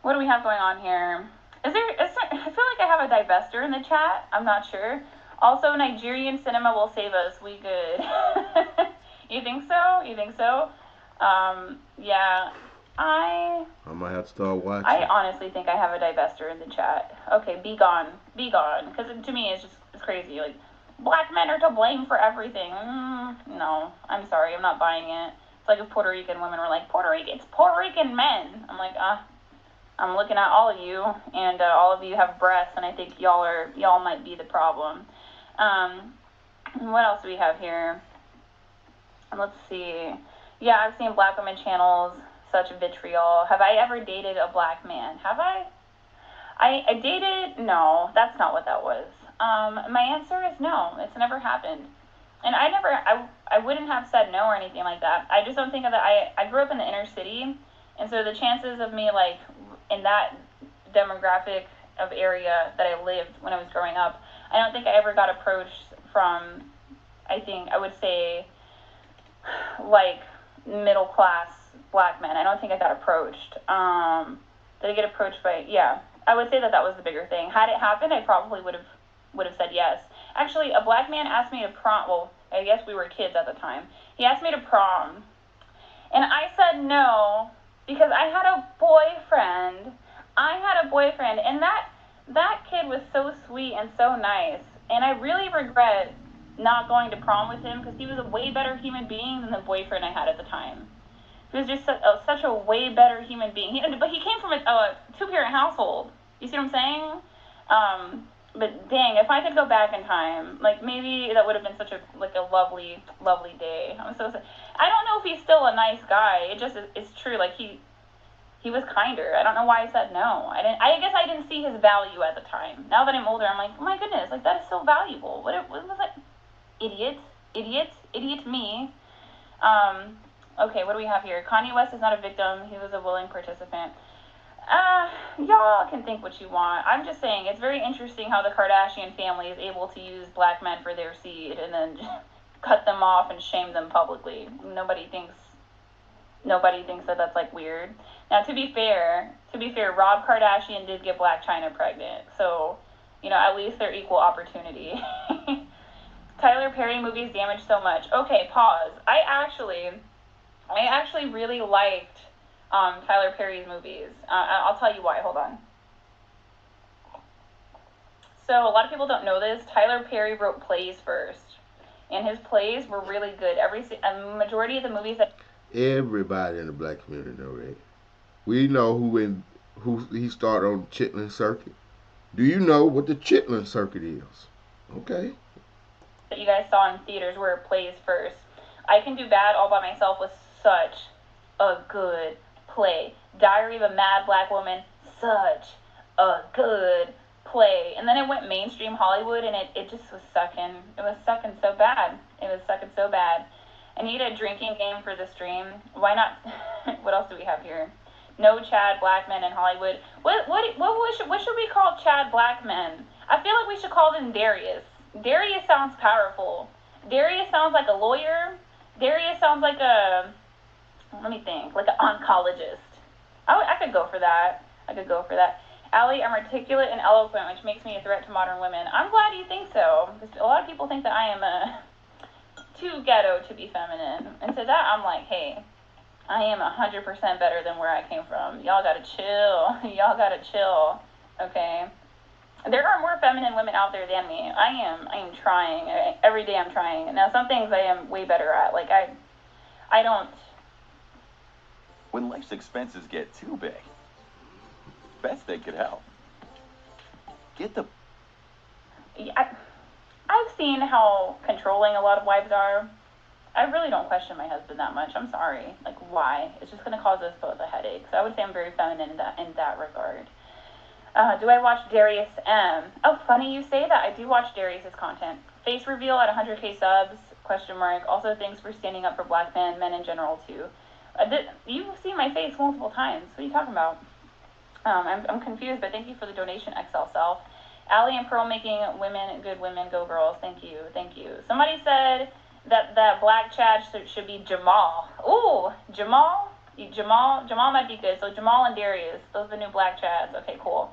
What do we have going on here? Is there, I feel like I have a divester in the chat. I'm not sure. Also, Nigerian cinema will save us. We good. You think so? Yeah. I might have to start watching. I honestly think I have a divester in the chat. Okay, be gone. Because to me, it's crazy. Like, black men are to blame for everything. No, I'm sorry, I'm not buying it. It's like if Puerto Rican women were like, it's Puerto Rican men. I'm like, I'm looking at all of you, and all of you have breasts, and I think y'all might be the problem. What else do we have here? Let's see. Yeah, I've seen black women channels, such vitriol. Have I ever dated a black man? Have I? I dated, no, that's not what that was. My answer is no, it's never happened. And I wouldn't have said no or anything like that. I just don't think that I grew up in the inner city, and so the chances of me, like, in that demographic of area that I lived when I was growing up, I don't think I ever got approached from, I would say, like, middle class black men. I don't think I got approached. Did I get approached by, yeah, I would say that was the bigger thing. Had it happened, I probably would have said yes. Actually, a black man asked me to prom. Well, I guess we were kids at the time. He asked me to prom, and I said no because I had a boyfriend. And that kid was so sweet and so nice, and I really regret not going to prom with him because he was a way better human being than the boyfriend I had at the time. He was just such a way better human being. But he came from a two-parent household. You see what I'm saying? But dang, if I could go back in time, like, maybe that would have been such a lovely, lovely day. I don't know if he's still a nice guy. It's true. Like, he was kinder. I don't know why I said no. I guess I didn't see his value at the time. Now that I'm older, I'm like, oh my goodness, like, that is so valuable. What was that? Idiot me. Okay, what do we have here? Kanye West is not a victim. He was a willing participant. Y'all can think what you want. I'm just saying, it's very interesting how the Kardashian family is able to use black men for their seed and then cut them off and shame them publicly. Nobody thinks that that's, like, weird. Now, to be fair, Rob Kardashian did get Blac Chyna pregnant, so, at least they're equal opportunity. Tyler Perry movies damage so much. Okay, pause. I actually really liked Tyler Perry's movies. I'll tell you why. Hold on. So a lot of people don't know this. Tyler Perry wrote plays first, and his plays were really good. A majority of the movies that Everybody in the black community know that. We know who he started on the Chitlin Circuit. Do you know what the Chitlin Circuit is? Okay. that you guys saw in theaters were plays first. I Can Do Bad All by Myself was such a good play. Diary of a Mad Black Woman, such a good play. And then it went mainstream Hollywood, and it just was sucking. It was sucking so bad. I need a drinking game for the stream. Why not? What else do we have here? No Chad Black men in Hollywood. What should we call Chad Black men? I feel like we should call them Darius. Darius sounds powerful. Darius sounds like a lawyer. Darius sounds like let me think, like an oncologist. I could go for that. Allie, I'm articulate and eloquent, which makes me a threat to modern women. I'm glad you think so, because a lot of people think that I am too ghetto to be feminine. And to that, I'm like, hey, I am 100% better than where I came from. Y'all gotta chill. Okay? There are more feminine women out there than me. I am trying. Every day I'm trying. Now, some things I am way better at. Like, I don't... When life's expenses get too big, best they could help. Get the... I've seen how controlling a lot of wives are. I really don't question my husband that much. I'm sorry. Like, why? It's just going to cause us both a headache. So I would say I'm very feminine in that regard. Do I watch Darius M? Oh, funny you say that. I do watch Darius's content. Face reveal at 100k subs, ? Also, thanks for standing up for black men in general, too. You've seen my face multiple times. What are you talking about? I'm confused, but thank you for the donation, XL Self. Allie and Pearl making women, good women, go girls. Thank you. Somebody said that Black Chad should be Jamal. Ooh, Jamal might be good. So Jamal and Darius, those are the new Black Chads. Okay, cool.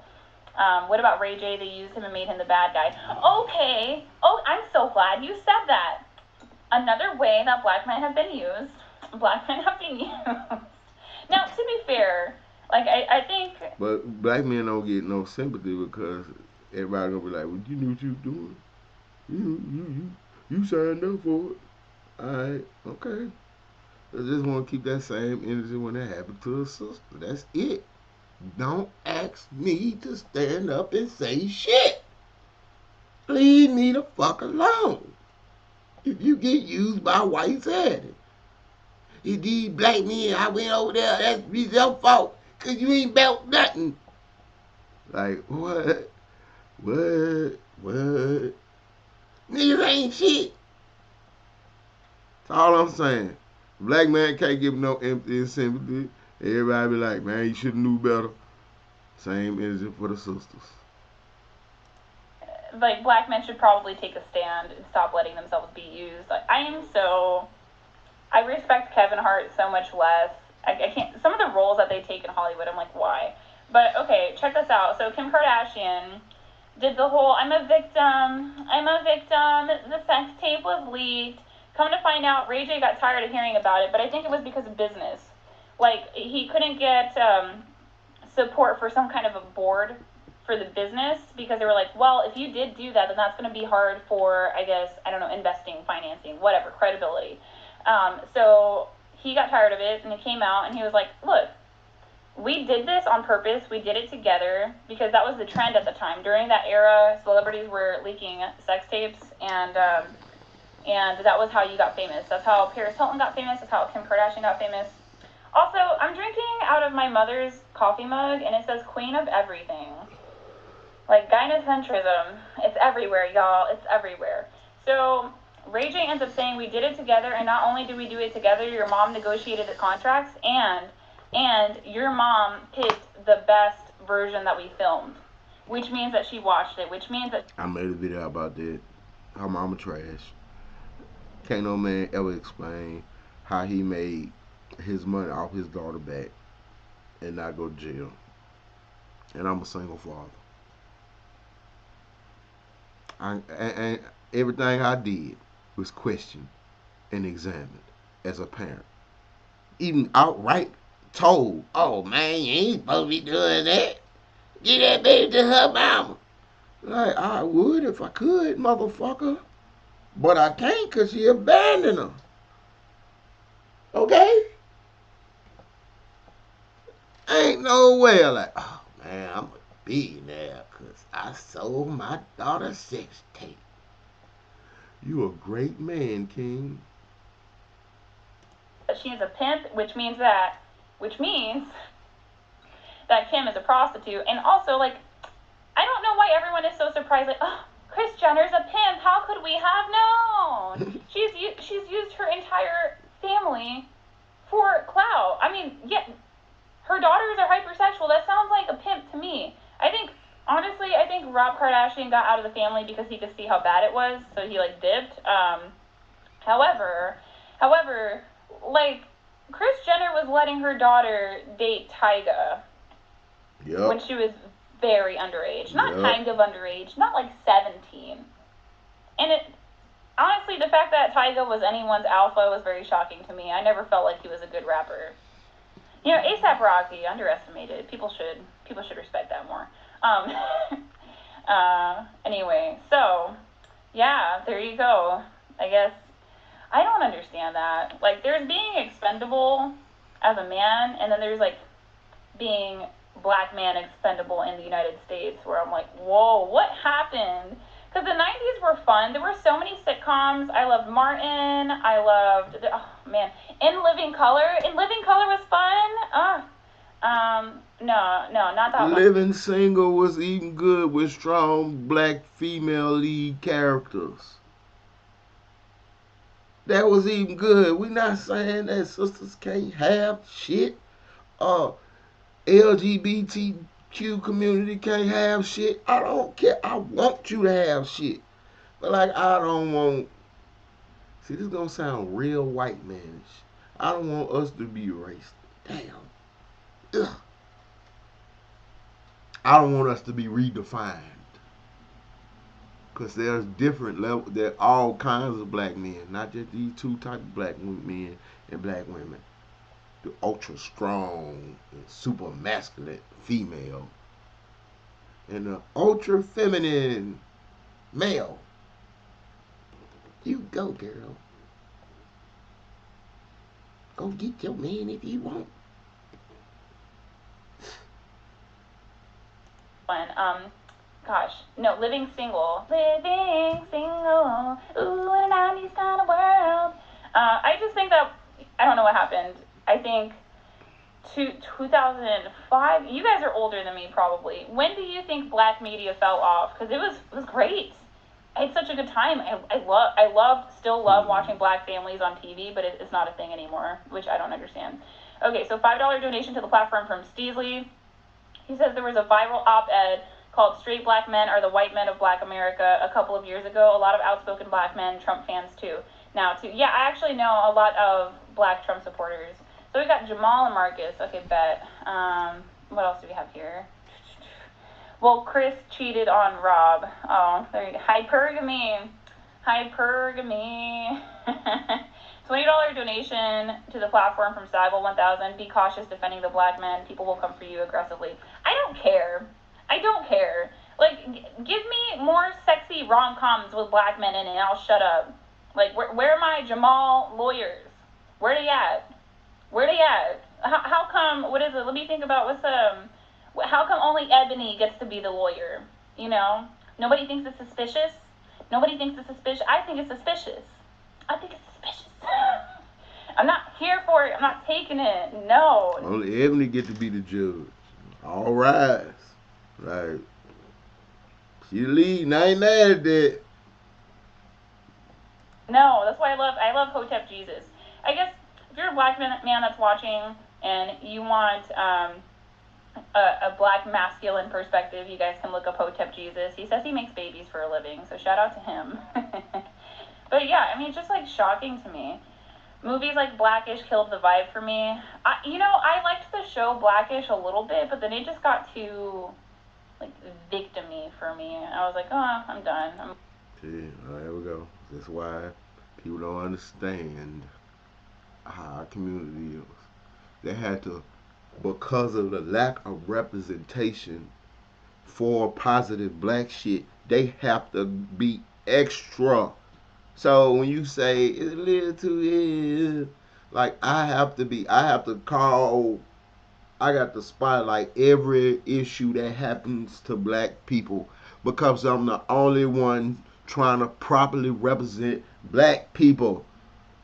What about Ray J? They used him and made him the bad guy. Okay. Oh, I'm so glad you said that. Another way that black men have been used. Now, to be fair, like, I think... But black men don't get no sympathy because everybody gonna be like, well, you knew what you were doing. You signed up for it. Alright, okay. I just want to keep that same energy when it happened to a sister. That's it. Don't ask me to stand up and say shit. Leave me the fuck alone. If you get used by whites at it. If these black men, I went over there, that's your fault. Cause you ain't about nothing. Like, what? What? What? Niggas ain't shit. That's all I'm saying. Black man can't give no empathy and sympathy. Everybody be like, man, you should have knew better. Same energy for the sisters. Like, black men should probably take a stand and stop letting themselves be used. Like, I respect Kevin Hart so much less. I can't, some of the roles that they take in Hollywood, I'm like, why? But, okay, check this out. So, Kim Kardashian did the whole, I'm a victim, the sex tape was leaked. Come to find out, Ray J got tired of hearing about it, but I think it was because of business. Like, he couldn't get support for some kind of a board for the business because they were like, well, if you did do that, then that's going to be hard for, I guess, I don't know, investing, financing, whatever, credibility. So he got tired of it, and he came out, and he was like, look, we did this on purpose. We did it together because that was the trend at the time. During that era, celebrities were leaking sex tapes, and that was how you got famous. That's how Paris Hilton got famous. That's how Kim Kardashian got famous. Also, I'm drinking out of my mother's coffee mug, and it says Queen of Everything. Like, gynocentrism, it's everywhere, y'all. It's everywhere. So Ray J ends up saying we did it together, and not only did we do it together, your mom negotiated the contracts, and your mom picked the best version that we filmed, which means that she watched it, which means that... I made a video about that. Her mama trash. Can't no man ever explain how he made his money off his daughter back and not go to jail. And I'm a single father. And everything I did was questioned and examined as a parent. Even outright told, oh man, you ain't supposed to be doing that. Get that baby to her mama. Like, I would if I could, motherfucker. But I can't because she abandoned her. Okay? Ain't no way. Like, oh man, I'm a billionaire because I sold my daughter's sex tape. You a great man, King. she is a pimp, which means that Kim is a prostitute. And also, like, I don't know why everyone is so surprised. Like, oh, Kris Jenner's a pimp. How could we have known? She's used her entire family for clout. I mean, yeah, her daughters are hypersexual. That sounds like a pimp to me. Honestly, I think Rob Kardashian got out of the family because he could see how bad it was, so he, like, dipped. However, like, Kris Jenner was letting her daughter date Tyga. Yep. When she was very underage. Not kind of underage, not like 17. And honestly, the fact that Tyga was anyone's alpha was very shocking to me. I never felt like he was a good rapper. You know, A$AP Rocky, underestimated. People should respect that more. Anyway, so, yeah, there you go. I guess, I don't understand that. Like, there's being expendable as a man, and then there's, like, being black man expendable in the United States, where I'm like, whoa, what happened? Because the 90s were fun. There were so many sitcoms. I loved Martin. I loved, In Living Color. In Living Color was fun. No, not that one. Living Single was even good with strong black female lead characters. That was even good. We not saying that sisters can't have shit. LGBTQ community can't have shit. I don't care. I want you to have shit. But, like, I don't want... See, this is going to sound real white manish. I don't want us to be racist. Damn. Ugh. I don't want us to be redefined. Because there's different levels. There are all kinds of black men. Not just these two types of black men and black women. The ultra strong and super masculine female. And the ultra feminine male. You go, girl. Go get your man if you want. One. Gosh, no, Living Single. Living Single. Ooh, in a 90s kind of world. I just think that, I don't know what happened. I think 2005. You guys are older than me, probably. When do you think black media fell off? Because it was great. I had such a good time. Still love watching black families on TV, but it's not a thing anymore, which I don't understand. Okay, so $5 donation to the platform from Steesley. He says there was a viral op-ed called "Straight Black Men Are the White Men of Black America" a couple of years ago. A lot of outspoken black men, Trump fans too. Now, too. Yeah, I actually know a lot of black Trump supporters. So we got Jamal and Marcus. Okay, bet. What else do we have here? Well, Chris cheated on Rob. Oh, there you go. Hypergamy. $20 donation to the platform from Cyber1000. Be cautious defending the black men. People will come for you aggressively. I don't care. Like, give me more sexy rom-coms with black men in it and I'll shut up. Like, where are my Jamal lawyers? Where they at? How come, what is it? Let me think about how come only Ebony gets to be the lawyer? You know? Nobody thinks it's suspicious? I think it's suspicious. I'm not here for it. I'm not taking it. No. Only Ebony get to be the judge. All rise. Like, she lead. I ain't mad at that. No, that's why I love Hotep Jesus. I guess if you're a black man that's watching and you want a black masculine perspective, you guys can look up Hotep Jesus. He says he makes babies for a living, so shout out to him. But yeah, I mean, it's just like shocking to me. Movies like Blackish killed the vibe for me. I liked the show Blackish a little bit, but then it just got too like victim-y for me. I was like, oh, I'm done. See, there we go. That's why people don't understand how our community is. They had to, because of the lack of representation for positive black shit, they have to be extra. So when you say it's a little too like I have to call, I got to spotlight every issue that happens to black people because I'm the only one trying to properly represent black people.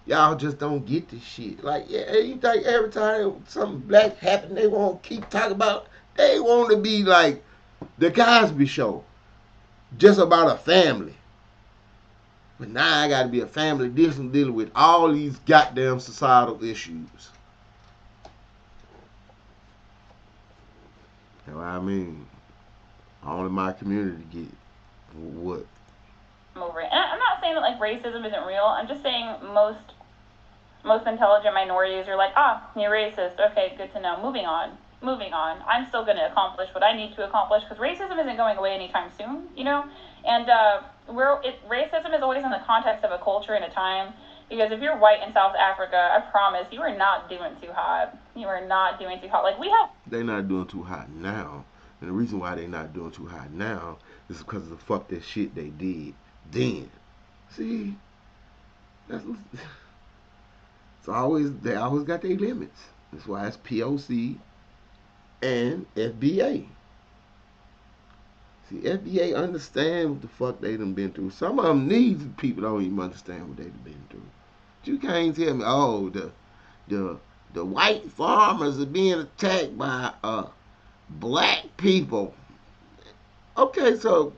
Y'all just don't get this shit. Like, yeah, you think every time something black happen, they won't keep talking about, they want to be like the Cosby Show, just about a family. But now I got to be a family dealing with all these goddamn societal issues. You know what I mean? Only my community get what? I'm over it. And I'm not saying that like racism isn't real. I'm just saying most intelligent minorities are like, you're racist. Okay, good to know. Moving on. I'm still going to accomplish what I need to accomplish because racism isn't going away anytime soon, you know? And racism is always in the context of a culture and a time. Because if you're white in South Africa, I promise you are not doing too hot. You are not doing too hot. Like, they're not doing too hot now. And the reason why they're not doing too hot now is because of the fuck that shit they did then. See? They always got their limits. That's why it's POC and FBA. See, FBA understand what the fuck they done been through. Some of them, these people don't even understand what they done been through. You can't tell me, oh, the white farmers are being attacked by black people. Okay, so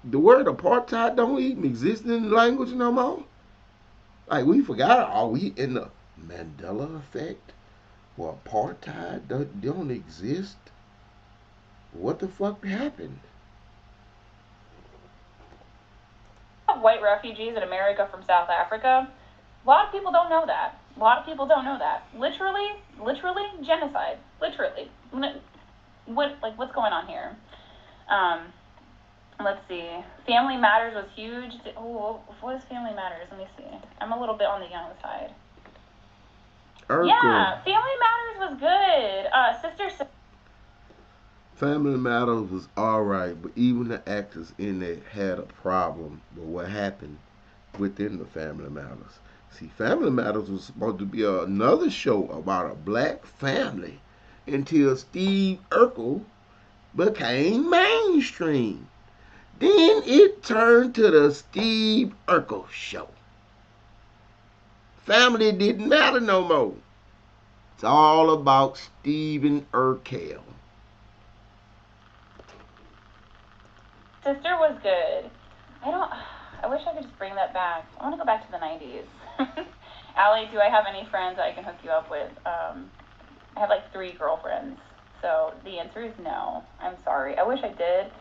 the word apartheid don't even exist in the language no more. Like, we forgot, are we in the Mandela effect? Well, apartheid don't exist. What the fuck happened? white refugees in America from South Africa. A lot of people don't know that. Literally genocide. Literally. What's going on here? Let's see. Family Matters was huge. Oh, what is Family Matters? Let me see. I'm a little bit on the young side. Yeah, Family Matters was good. Family Matters was alright, but even the actors in it had a problem with what happened within the Family Matters. See, Family Matters was supposed to be another show about a black family until Steve Urkel became mainstream. Then it turned to the Steve Urkel show. Family didn't matter no more. It's all about Stephen Urkel. Sister was good. I wish I could just bring that back. I want to go back to the 90s. Allie, do I have any friends I can hook you up with? I have like 3 girlfriends. So the answer is no. I'm sorry. I wish I did.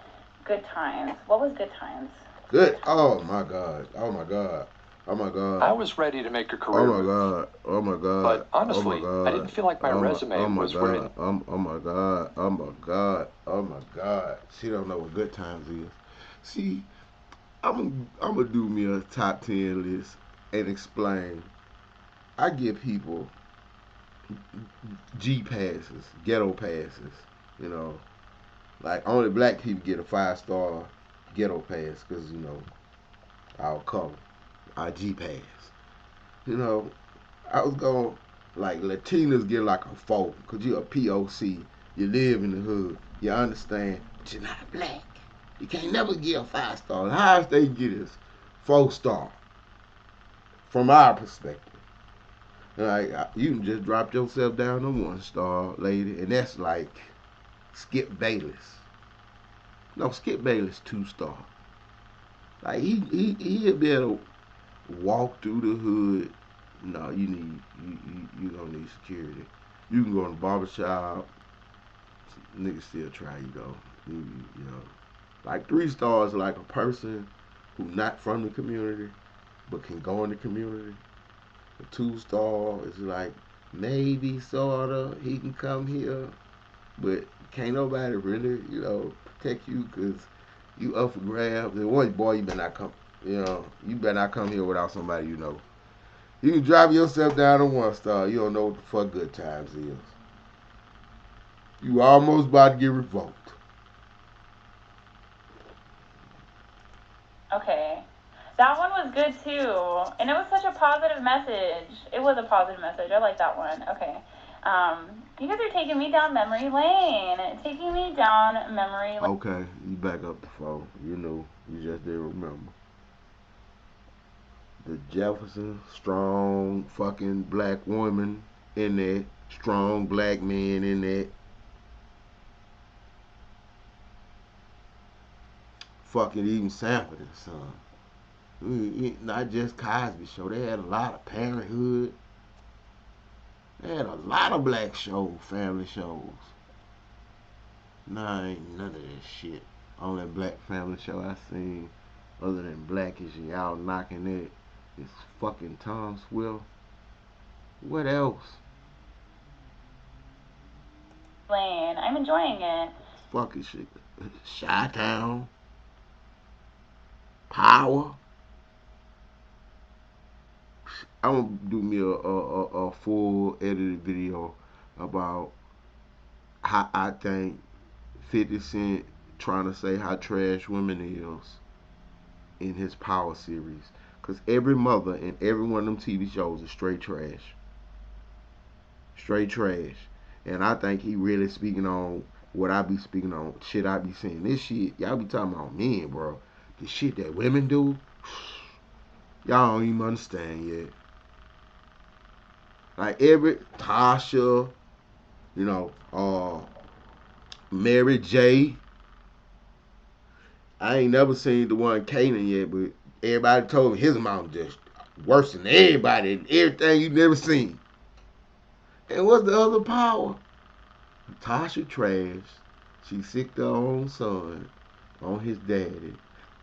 Good times. What was Good Times? Good. Oh my God. Oh my God. Oh my God. I was ready to make a Oh career my move, God. Oh my God. but honestly, oh my God. I didn't feel like my resume was where it. Oh my God. Oh my God. Oh my God. She don't know what Good Times is. See, I'm gonna do me a top 10 list and explain. I give people G passes, ghetto passes. You know, like only black people get a 5-star ghetto pass because our color, our G pass. You know, I was going like Latinas get like a 4 because you're a POC. You live in the hood. You understand, but you're not black. You can't never get a 5-star. The highest they get is 4-star from our perspective. Like you can just drop yourself down to 1-star, lady, and that's like Skip Bayless. No, Skip Bayless 2-star. Like he'll be able to walk through the hood. No, you gonna need security. You can go in the barbershop. Niggas still try you though. You know, like 3 stars, like a person who not from the community but can go in the community. A 2-star is like maybe sorta he can come here, but can't nobody really protect you because you up for grabs. And one boy, you better not come. You better not come here without somebody you know. You can drive yourself down to 1-star. You don't know what the fuck Good Times is. You almost about to get revoked. Okay. That one was good too. And it was such a positive message. It was a positive message. I like that one. Okay. You guys are taking me down memory lane. Taking me down memory lane. Okay, you back up the phone. You just didn't remember. The Jefferson, strong fucking black woman in there, strong black man in there. Fucking even Sanford and Son. Not just Cosby Show. They had a lot of Parenthood. They had a lot of black shows, family shows. Nah, ain't none of that shit. Only black family show I seen, other than Blackish and y'all knocking it, is fucking Tom Swift. What else? Lane. I'm enjoying it. Fucking shit. Chi-Town. Power. I'm gonna do me a full edited video about how I think 50 Cent trying to say how trash women is in his Power series. Cause every mother in every one of them TV shows is straight trash. Straight trash. And I think he really speaking on what I be speaking on. Shit I be saying. This shit, y'all be talking about men, bro. The shit that women do, y'all don't even understand yet. Like every Tasha, Mary J. I ain't never seen the one Kanan yet, but everybody told me his mom just worse than everybody and everything you never seen. And what's the other Power? Tasha trash. She sicked her own son on his daddy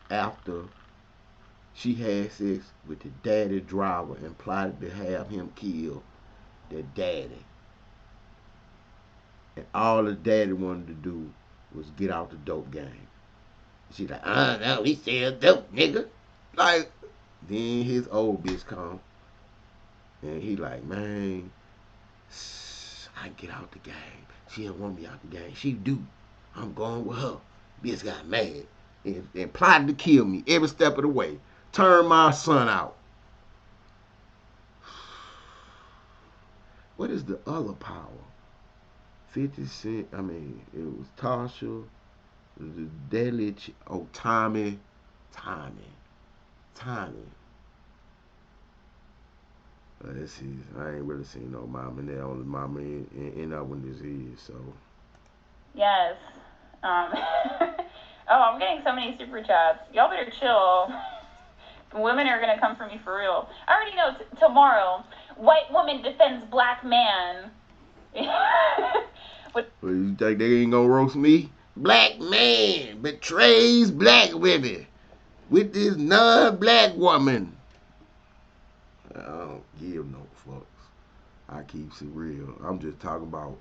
after she had sex with the daddy driver and plotted to have him kill the daddy. And all the daddy wanted to do was get out the dope game. She like, no, we sell dope, nigga. Like, then his old bitch come. And he like, man, I can get out the game. She don't want me out the game. She do. I'm going with her. Bitch got mad and plotted to kill me every step of the way. Turn my son out. what is the other power? 50 Cent, I mean, it was Tasha, the Deadly, Tommy. Let's see, I ain't really seen no mama, and the only mama in that one is, so. Yes. Oh, I'm getting so many super chats. Y'all better chill. Women are gonna come for me for real. I already know tomorrow. White woman defends black man. Well, you think they ain't gonna roast me? Black man betrays black women with this non-black woman. I don't give no fucks. I keeps it real. I'm just talking about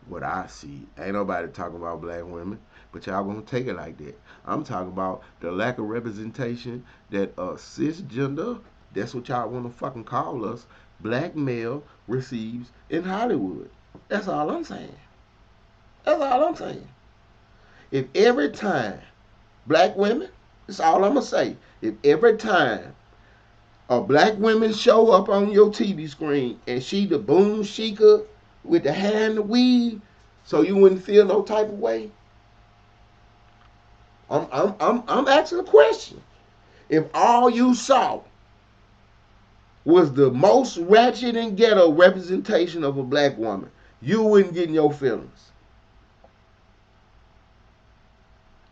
what I see. Ain't nobody talking about black women, but y'all gonna take it like that. I'm talking about the lack of representation that cisgender, that's what y'all wanna fucking call us, black male receives in Hollywood. That's all I'm saying. That's all I'm saying. If every time black women, that's all I'm gonna say. If every time a black woman show up on your TV screen and she the boom shika with the hair and the weave, so you wouldn't feel no type of way. I'm asking a question. If all you saw was the most ratchet and ghetto representation of a black woman, you wouldn't get in your feelings.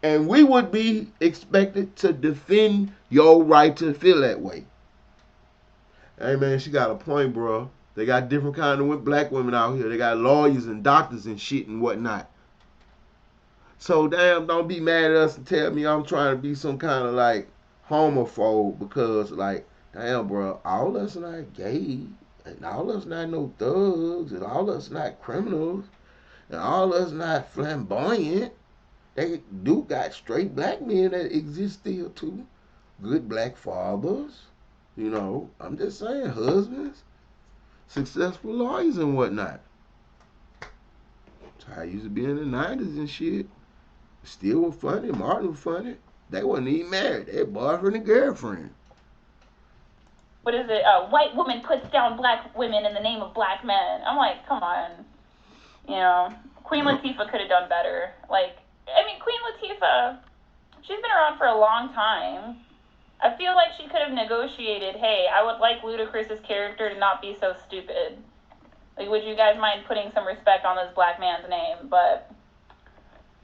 And we would be expected to defend your right to feel that way. Hey man, she got a point, bro. They got different kind of black women out here. They got lawyers and doctors and shit and whatnot. So damn, don't be mad at us and tell me I'm trying to be some kind of like homophobe because like, damn, bro, all us not gay, and all us not no thugs, and all us not criminals, and all us not flamboyant. They do got straight black men that exist still too. Good black fathers. You know, I'm just saying, husbands, successful lawyers and whatnot. That's how I used to be in the 90s and shit. Still was funny. Martin was funny. They wasn't even married. They boyfriend and girlfriend. What is it? White woman puts down black women in the name of black men. I'm like, come on. You know, Queen Latifah could have done better. Like, I mean, Queen Latifah, she's been around for a long time. I feel like she could have negotiated, hey, I would like Ludacris's character to not be so stupid. Like, would you guys mind putting some respect on this black man's name? But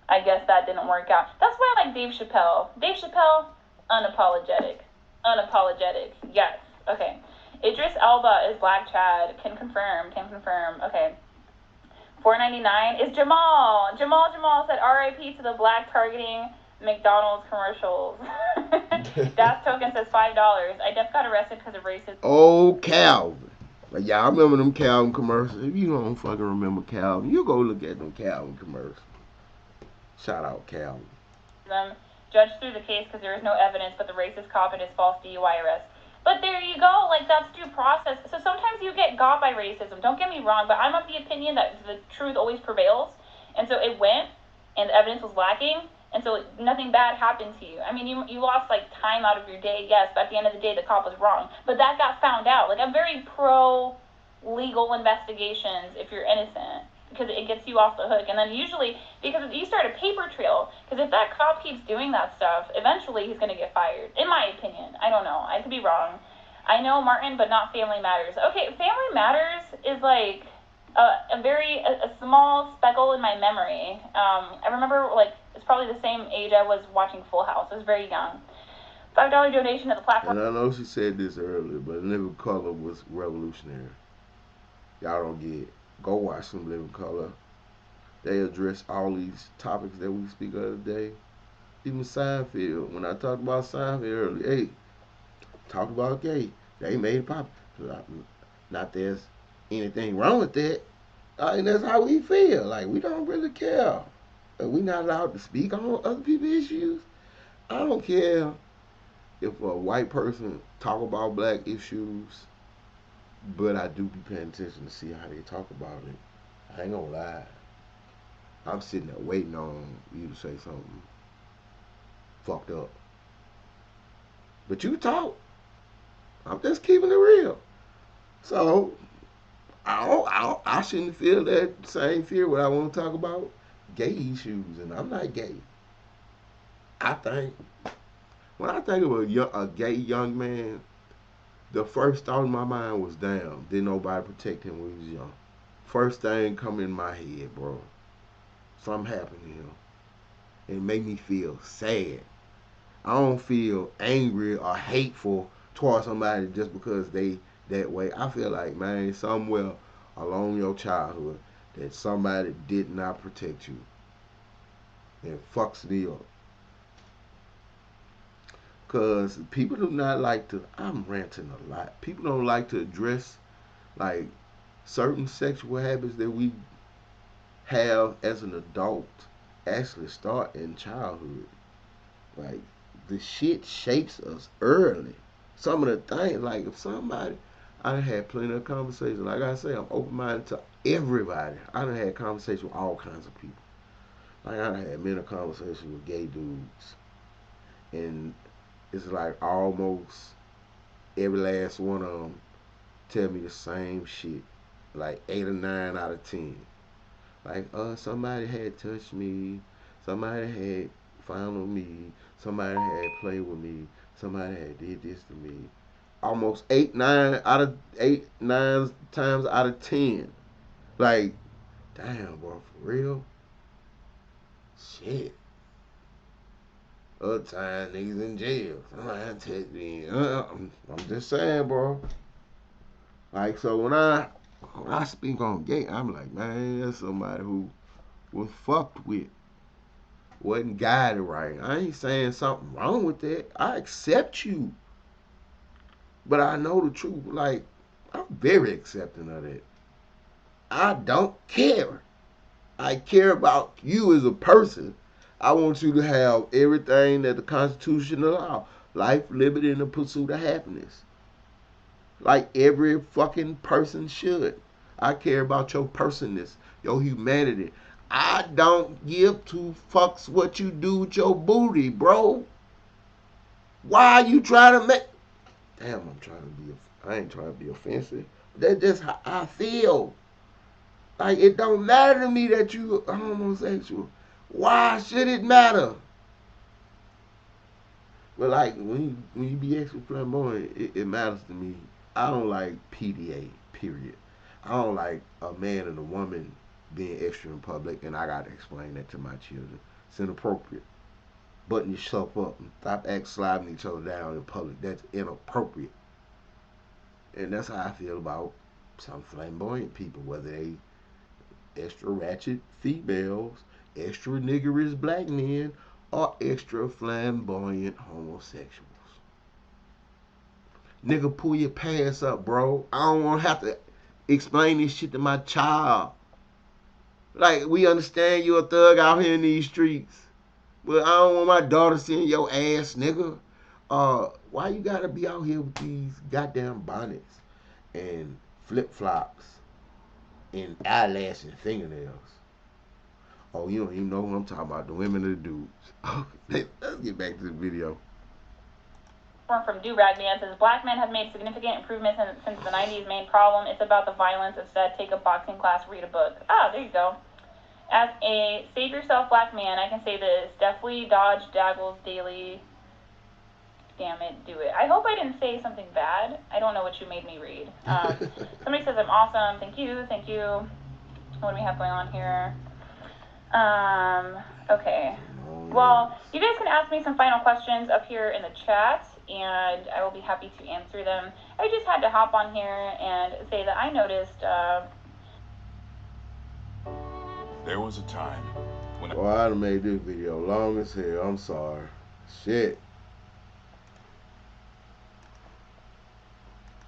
I guess that didn't work out. That's why I like Dave Chappelle. Dave Chappelle, unapologetic. Unapologetic. Yes. Okay. Idris Elba is Black Chad. Can confirm. Okay. $4.99 is Jamal. Jamal said RIP to the black targeting McDonald's commercials. Das Token says $5. I just got arrested because of racism. Oh, Calvin. Like, yeah, I remember them Calvin commercials. If you don't fucking remember Calvin, you go look at them Calvin commercials. Shout out Calvin. Judge threw the case because there is no evidence but the racist cop and his false DUI arrest. But there you go, like, that's due process. So sometimes you get got by racism, don't get me wrong, but I'm of the opinion that the truth always prevails. And so it went, and the evidence was lacking, and so nothing bad happened to you. I mean, you lost, like, time out of your day, yes, but at the end of the day, the cop was wrong. But that got found out. Like, I'm very pro-legal investigations if you're innocent, because it gets you off the hook. And then usually, because you start a paper trail, because if that cop keeps doing that stuff, eventually he's going to get fired, in my opinion. I don't know. I could be wrong. I know Martin, but not Family Matters. Okay, Family Matters is like a small speckle in my memory. I remember, like, it's probably the same age I was watching Full House. I was very young. $5 donation to the platform. And I know she said this earlier, but Living Color was revolutionary. Y'all don't get it. Go watch some Living Color. They address all these topics that we speak of today. Even Seinfeld. When I talked about Seinfeld earlier, hey, talk about gay. They made it pop. Not there's anything wrong with that. And that's how we feel. Like, we don't really care. We're not allowed to speak on other people's issues. I don't care if a white person talk about black issues, but I do be paying attention to see how they talk about it. I ain't gonna lie. I'm sitting there waiting on you to say something fucked up. But you talk. I'm just keeping it real. So, I shouldn't feel that same fear when I want to talk about gay issues, and I'm not gay. I think when I think of a gay young man, the first thought in my mind was, damn, didn't nobody protect him when he was young. First thing come in my head, bro. Something happened to him. It made me feel sad. I don't feel angry or hateful towards somebody just because they that way. I feel like, man, somewhere along your childhood that somebody did not protect you. It fucks me up. Cause people do not like to. I'm ranting a lot. People don't like to address like certain sexual habits that we have as an adult actually start in childhood. Like the shit shapes us early. Some of the things, like if somebody, I done had plenty of conversations. Like I say, I'm open minded to everybody. I done had conversations with all kinds of people. Like I done had many conversations with gay dudes, and it's like almost every last one of them tell me the same shit. Like 8 or 9 out of 10. Like, somebody had touched me, somebody had found on me, somebody had played with me, somebody had did this to me. Almost 8, 9 times out of 10. Like, damn, bro, for real? Shit. Other time niggas in jail. Somebody touched me. I'm just saying, bro. Like, so when I speak on gay, I'm like, man, that's somebody who was fucked with, wasn't guided right. I ain't saying something wrong with that. I accept you. But I know the truth. Like, I'm very accepting of that. I don't care. I care about you as a person. I want you to have everything that the Constitution allows. Life, liberty, and the pursuit of happiness. Like every fucking person should. I care about your personness, your humanity. I don't give two fucks what you do with your booty, bro. Why are you trying to make? Damn, I'm trying to be. I ain't trying to be offensive. That's just how I feel. Like it don't matter to me that you are homosexual. Why should it matter? But like when you be extra flamboyant, it matters to me. I don't like PDA. Period. I don't like a man and a woman being extra in public, and I gotta explain that to my children. It's inappropriate. Button yourself up and stop sliding each other down in public. That's inappropriate. And that's how I feel about some flamboyant people, whether they extra ratchet females, extra niggerous black men, or extra flamboyant homosexuals. Nigga, pull your pants up, bro. I don't want to have to explain this shit to my child. Like, we understand you a thug out here in these streets. But I don't want my daughter seeing your ass, nigga. Why you gotta be out here with these goddamn bonnets and flip-flops and eyelash and fingernails? Oh, you don't even know who I'm talking about, the women and the dudes. Let's get back to the video. From Do-Rag Man says, black men have made significant improvements since the 90s. Main problem, it's about the violence. Instead, take a boxing class, read a book. Ah, there you go. As a save yourself black man, I can say this. Definitely dodge Daggles daily. Damn it, do it. I hope I didn't say something bad. I don't know what you made me read. Somebody says I'm awesome. Thank you. What do we have going on here? Okay. Well, you guys can ask me some final questions up here in the chat, and I will be happy to answer them. I just had to hop on here and say that I noticed, there was a time when I done made this video long as hell. I'm sorry. Shit.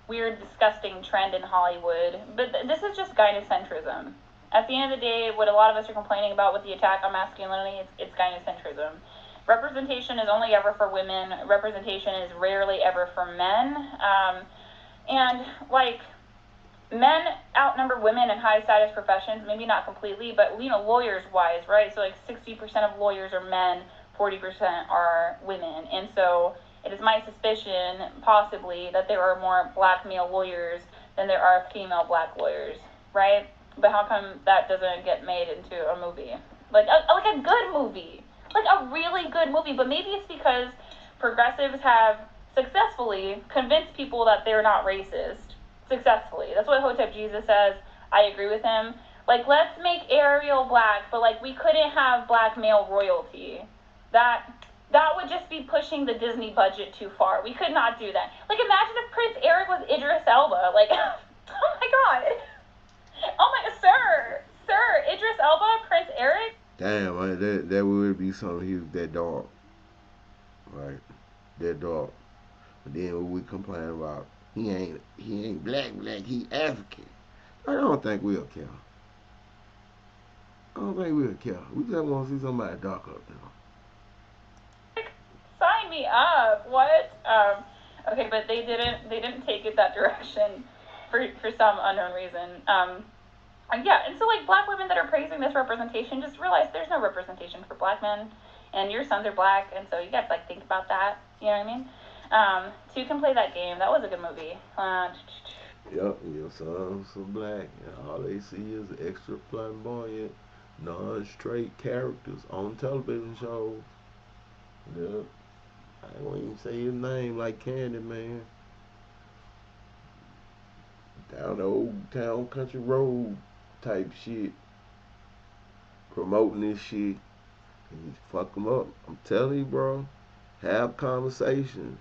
weird, disgusting trend in Hollywood. But this is just gynocentrism. At the end of the day, what a lot of us are complaining about with the attack on masculinity, it's gynocentrism. Representation is only ever for women. Representation is rarely ever for men. And, like, men outnumber women in high status professions, maybe not completely, but, you know, lawyers-wise, right? So, like, 60% of lawyers are men, 40% are women. And so it is my suspicion, possibly, that there are more black male lawyers than there are female black lawyers. right? But how come that doesn't get made into a movie? Like a good movie. Like a really good movie. But maybe it's because progressives have successfully convinced people that they're not racist. Successfully. That's what Hotep Jesus says. I agree with him. Like, let's make Ariel black, but like we couldn't have black male royalty. That would just be pushing the Disney budget too far. We could not do that. Like, imagine if Prince Eric was Idris Elba. Like, oh my god. Oh my, sir, Idris Elba, Prince Eric. Damn, that would be something. He was that dog, right? That dog. But then what we complain about, he ain't black, he African. I don't think we'll care. I don't think we'll care. We just want to see somebody dark up there. Sign me up. What? Okay, but they didn't take it that direction for some unknown reason. Yeah, and so like black women that are praising this representation, just realize there's no representation for black men, and your sons are black, and so you guys like think about that. You know what I mean? So you can play that game. That was a good movie. Yep, your sons are black, and all they see is extra flamboyant, non-straight characters on television shows. Yep. I won't even say his name like Candyman. Down the old town country road type shit. Promoting this shit. And you fuck them up. I'm telling you, bro. Have conversations.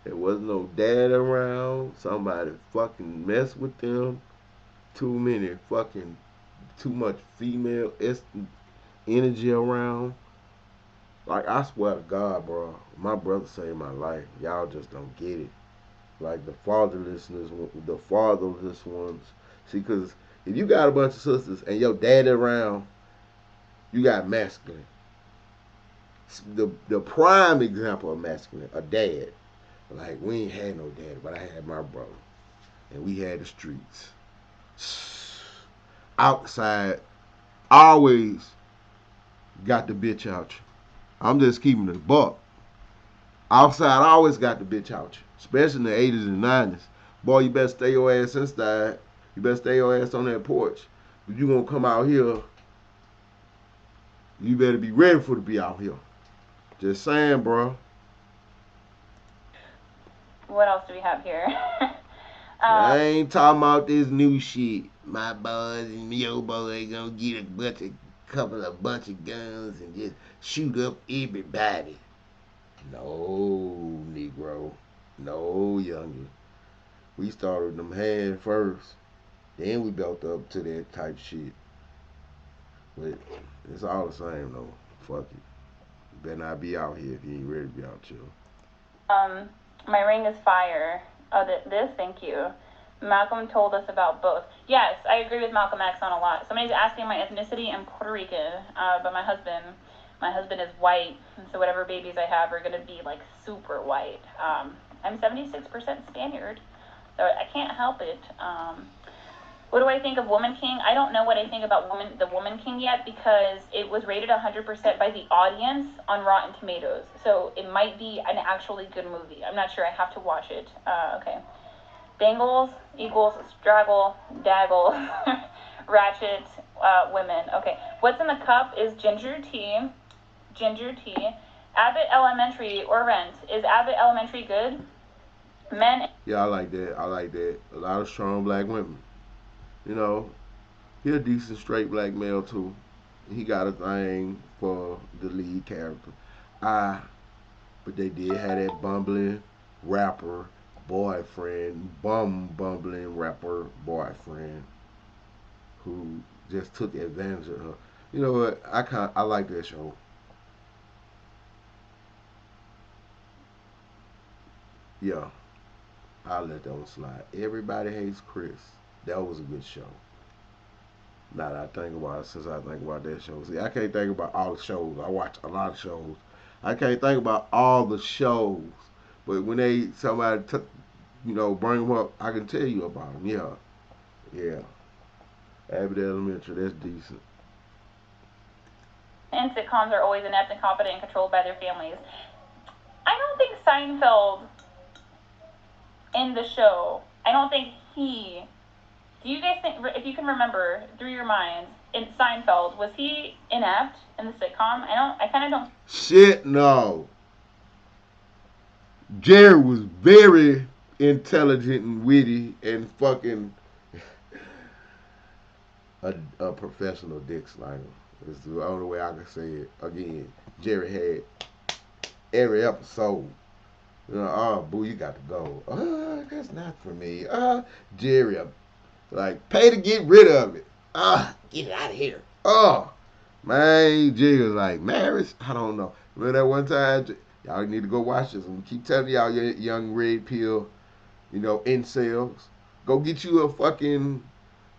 There wasn't no dad around. Somebody fucking messed with them. Too much female energy around. Like, I swear to God, bro. My brother saved my life. Y'all just don't get it. Like, the fatherless ones. See, because if you got a bunch of sisters and your dad around, you got masculine. The prime example of masculine, a dad. Like, we ain't had no daddy, but I had my brother. And we had the streets. Outside, always got the bitch out you. I'm just keeping it a buck. Outside, I always got the bitch out you. Especially in the 80s and 90s. Boy, you better stay your ass inside. You better stay your ass on that porch. If you gonna come out here, you better be ready for to be out here. Just saying, bro. What else do we have here? I ain't talking about this new shit. My boys and your boys gonna get a bunch of guns and just shoot up everybody. No, Negro. No, youngin. We started them hands first. Then we built up to that type shit. But it's all the same though. Fuck it. You better not be out here if you ain't ready to be out here. My ring is fire. Oh, thank you. Malcolm told us about both. Yes, I agree with Malcolm X on a lot. Somebody's asking my ethnicity. I'm Puerto Rican, but my husband is white, and so whatever babies I have are gonna be like super white. I'm 76% Spaniard, so I can't help it. What do I think of Woman King? I don't know what I think about the Woman King yet because it was rated 100% by the audience on Rotten Tomatoes. So it might be an actually good movie. I'm not sure. I have to watch it. Okay. Bengals, Eagles, Straggle, Daggle, Ratchet, Women. Okay. What's in the cup is ginger tea. Abbott Elementary or Rent. Is Abbott Elementary good? Men. Yeah, I like that. A lot of strong black women. You know, he a decent straight black male too. He got a thing for the lead character. But they did have that bumbling rapper boyfriend who just took advantage of her. You know what? I like that show. Yeah, I'll let that one slide. Everybody Hates Chris. That was a good show. Now that I think about it, since I think about that show. See, I can't think about all the shows. I watch a lot of shows. I can't think about all the shows. But when somebody bring them up, I can tell you about them. Yeah. Abbott Elementary, that's decent. And sitcoms are always inept, incompetent, and controlled by their families. I don't think Seinfeld in the show, I don't think he Do you guys think, if you can remember through your minds, in Seinfeld, was he inept in the sitcom? I kind of don't. Shit, no. Jerry was very intelligent and witty and fucking a professional dick slider. It's the only way I can say it. Again, Jerry had every episode. You know, oh, boo, you got to go. That's not for me. Jerry, like, pay to get rid of it. Get it out of here. Man, Jerry was like, marriage? I don't know. Remember that one time? Y'all need to go watch this. I'm keep telling y'all, young red pill, incels. Go get you a fucking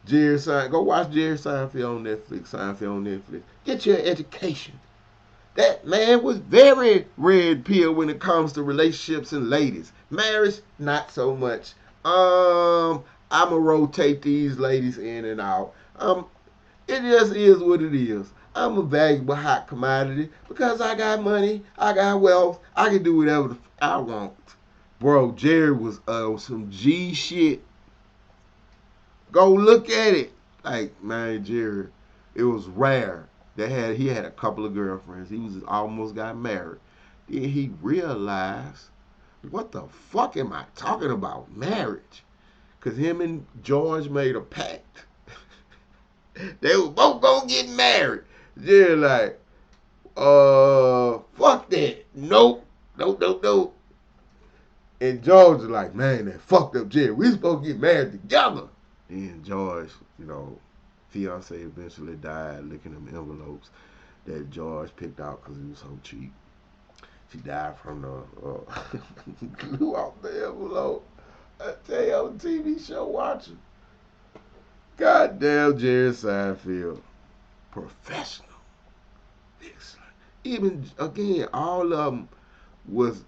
Jerry Seinfeld. Go watch Jerry Seinfeld on Netflix. Seinfeld on Netflix. Get your education. That man was very red pill when it comes to relationships and ladies. Marriage, not so much. I'ma rotate these ladies in and out. It just is what it is. I'm a valuable hot commodity because I got money, I got wealth, I can do whatever I want. Bro, Jerry was some G shit. Go look at it. Like, man, Jerry, it was rare that he had a couple of girlfriends. He was almost got married. Then he realized, what the fuck am I talking about? Marriage. Because him and George made a pact. They were both gonna get married. Jerry like, fuck that. Nope. Nope. And George was like, man, that fucked up Jerry. We supposed to get married together. Then George, fiance eventually died licking them envelopes that George picked out because he was so cheap. She died from the glue off the envelope. I tell you, on TV show watching. Goddamn Jerry Seinfeld. Professional. Even, again, all of them was,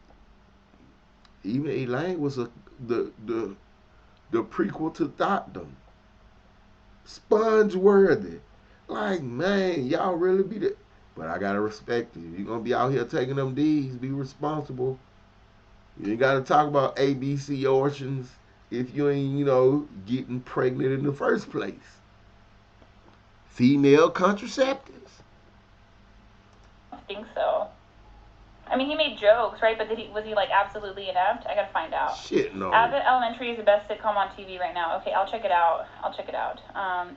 even Elaine was the prequel to Thotdom. Sponge-worthy. Like, man, y'all really be the... But I gotta respect you. You're gonna be out here taking them D's. Be responsible. You ain't gotta talk about ABC orphans if you ain't, getting pregnant in the first place. Female contraceptives. I think so. I mean, he made jokes, right? But was he like absolutely inept? I gotta find out. Shit, no. Abbott Elementary is the best sitcom on TV right now. Okay, I'll check it out.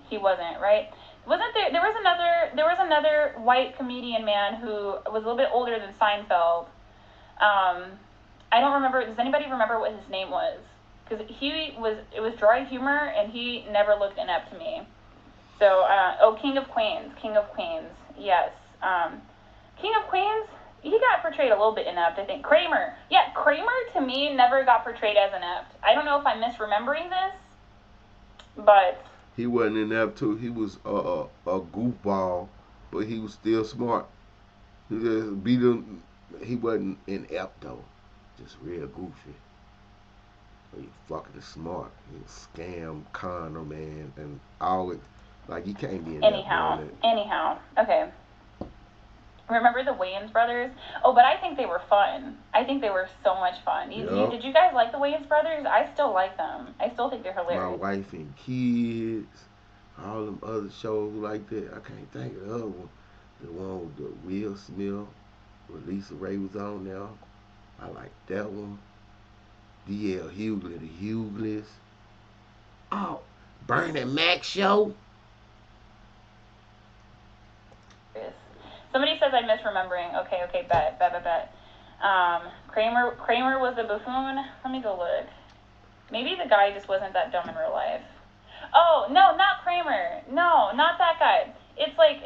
He wasn't, right? Wasn't there? There was another white comedian man who was a little bit older than Seinfeld. I don't remember. Does anybody remember what his name was? Because it was dry humor, and he never looked inept to me. So, King of Queens. Yes. King of Queens. He got portrayed a little bit inept, I think. Kramer. Yeah, Kramer to me never got portrayed as inept. I don't know if I'm misremembering this, but he wasn't inept too. He was a goofball, but he was still smart. He just beat him. He wasn't inept though, just real goofy. But he fucking smart. He was scam, conner man, and always like he can't be inept. Anyhow, okay. Remember the Wayans brothers? Oh, but I think they were fun. I think they were so much fun. Did you guys like the Wayans brothers? I still like them. I still think they're hilarious. My Wife and Kids, all them other shows like that. I can't think of the other one. The one with the Will Smith, where Lisa Ray was on there. I like that one. D.L. Hughley, the Hughleys. Oh, Bernie Mac show. Somebody says I'm misremembering. Okay, bet. Kramer was the buffoon. Let me go look. Maybe the guy just wasn't that dumb in real life. Oh, no, not Kramer. No, not that guy. It's like,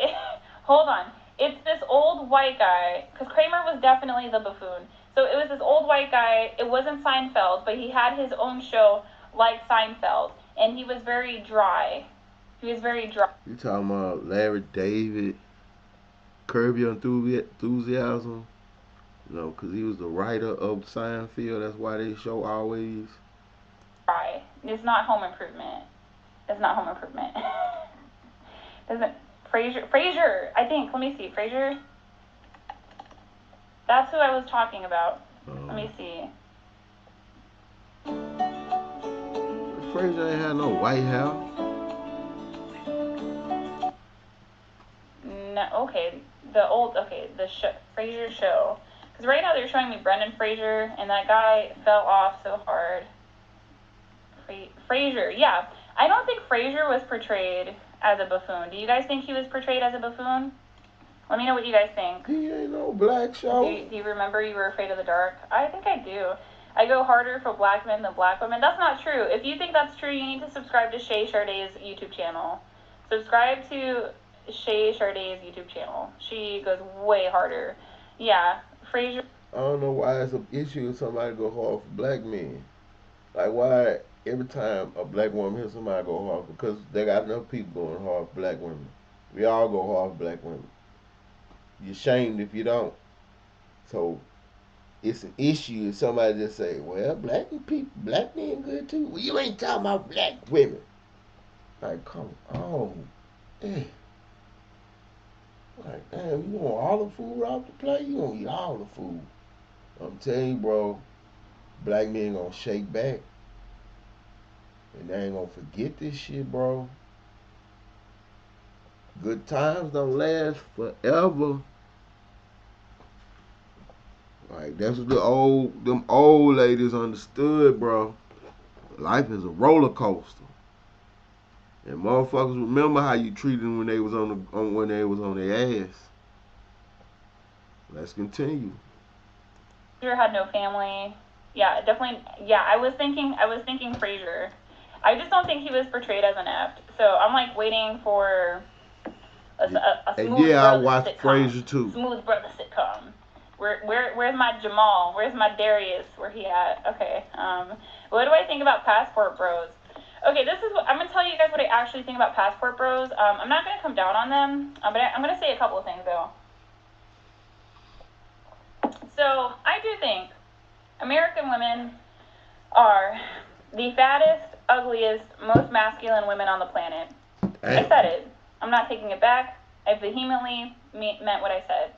hold on. It's this old white guy, because Kramer was definitely the buffoon. So it was this old white guy. It wasn't Seinfeld, but he had his own show like Seinfeld, and he was very dry. You talking about Larry David? Curb Your Enthusiasm, because he was the writer of Seinfeld. That's why they show always. Right. It's not Home Improvement. Doesn't Frasier? I think. Let me see. Frasier. That's who I was talking about. Let me see. Frasier ain't had no white hair. okay, the show, Frasier show. Because right now they're showing me Brendan Fraser, and that guy fell off so hard. Frasier, yeah. I don't think Frasier was portrayed as a buffoon. Do you guys think he was portrayed as a buffoon? Let me know what you guys think. He ain't no black show. Do you remember You Were Afraid of the Dark? I think I do. I go harder for black men than black women. That's not true. If you think that's true, you need to subscribe to Shay Shardae's YouTube channel. Subscribe to Shay Shardae's YouTube channel. She goes way harder. Yeah, Frasier. I don't know why it's an issue if somebody go hard for black men. Like, why every time a black woman hears somebody go hard? Because they got enough people going hard for black women. We all go hard for black women. You're shamed if you don't. So it's an issue if somebody just say, well, black men good too. Well, you ain't talking about black women. Like, come on. Damn. Like, damn, you want all the food off the plate? You gonna eat all the food. I'm telling you, bro, black men gonna shake back. And they ain't gonna forget this shit, bro. Good times don't last forever. Like, that's what them old ladies understood, bro. Life is a roller coaster. And motherfuckers remember how you treated them when they was on their ass. Let's continue. Had no family. Yeah, definitely. Yeah, I was thinking Frasier. I just don't think he was portrayed as inept. So I'm like waiting for a Smooth and yeah, I Brother watched sitcom. Frasier too. Smooth Brother sitcom. Where's my Jamal? Where's my Darius? Where he at? Okay. What do I think about Passport Bros? Okay, this is what I'm gonna tell you guys what I actually think about Passport Bros. I'm not gonna come down on them, but I'm gonna say a couple of things though. So I do think American women are the fattest, ugliest, most masculine women on the planet. I said it. I'm not taking it back. I vehemently meant what I said.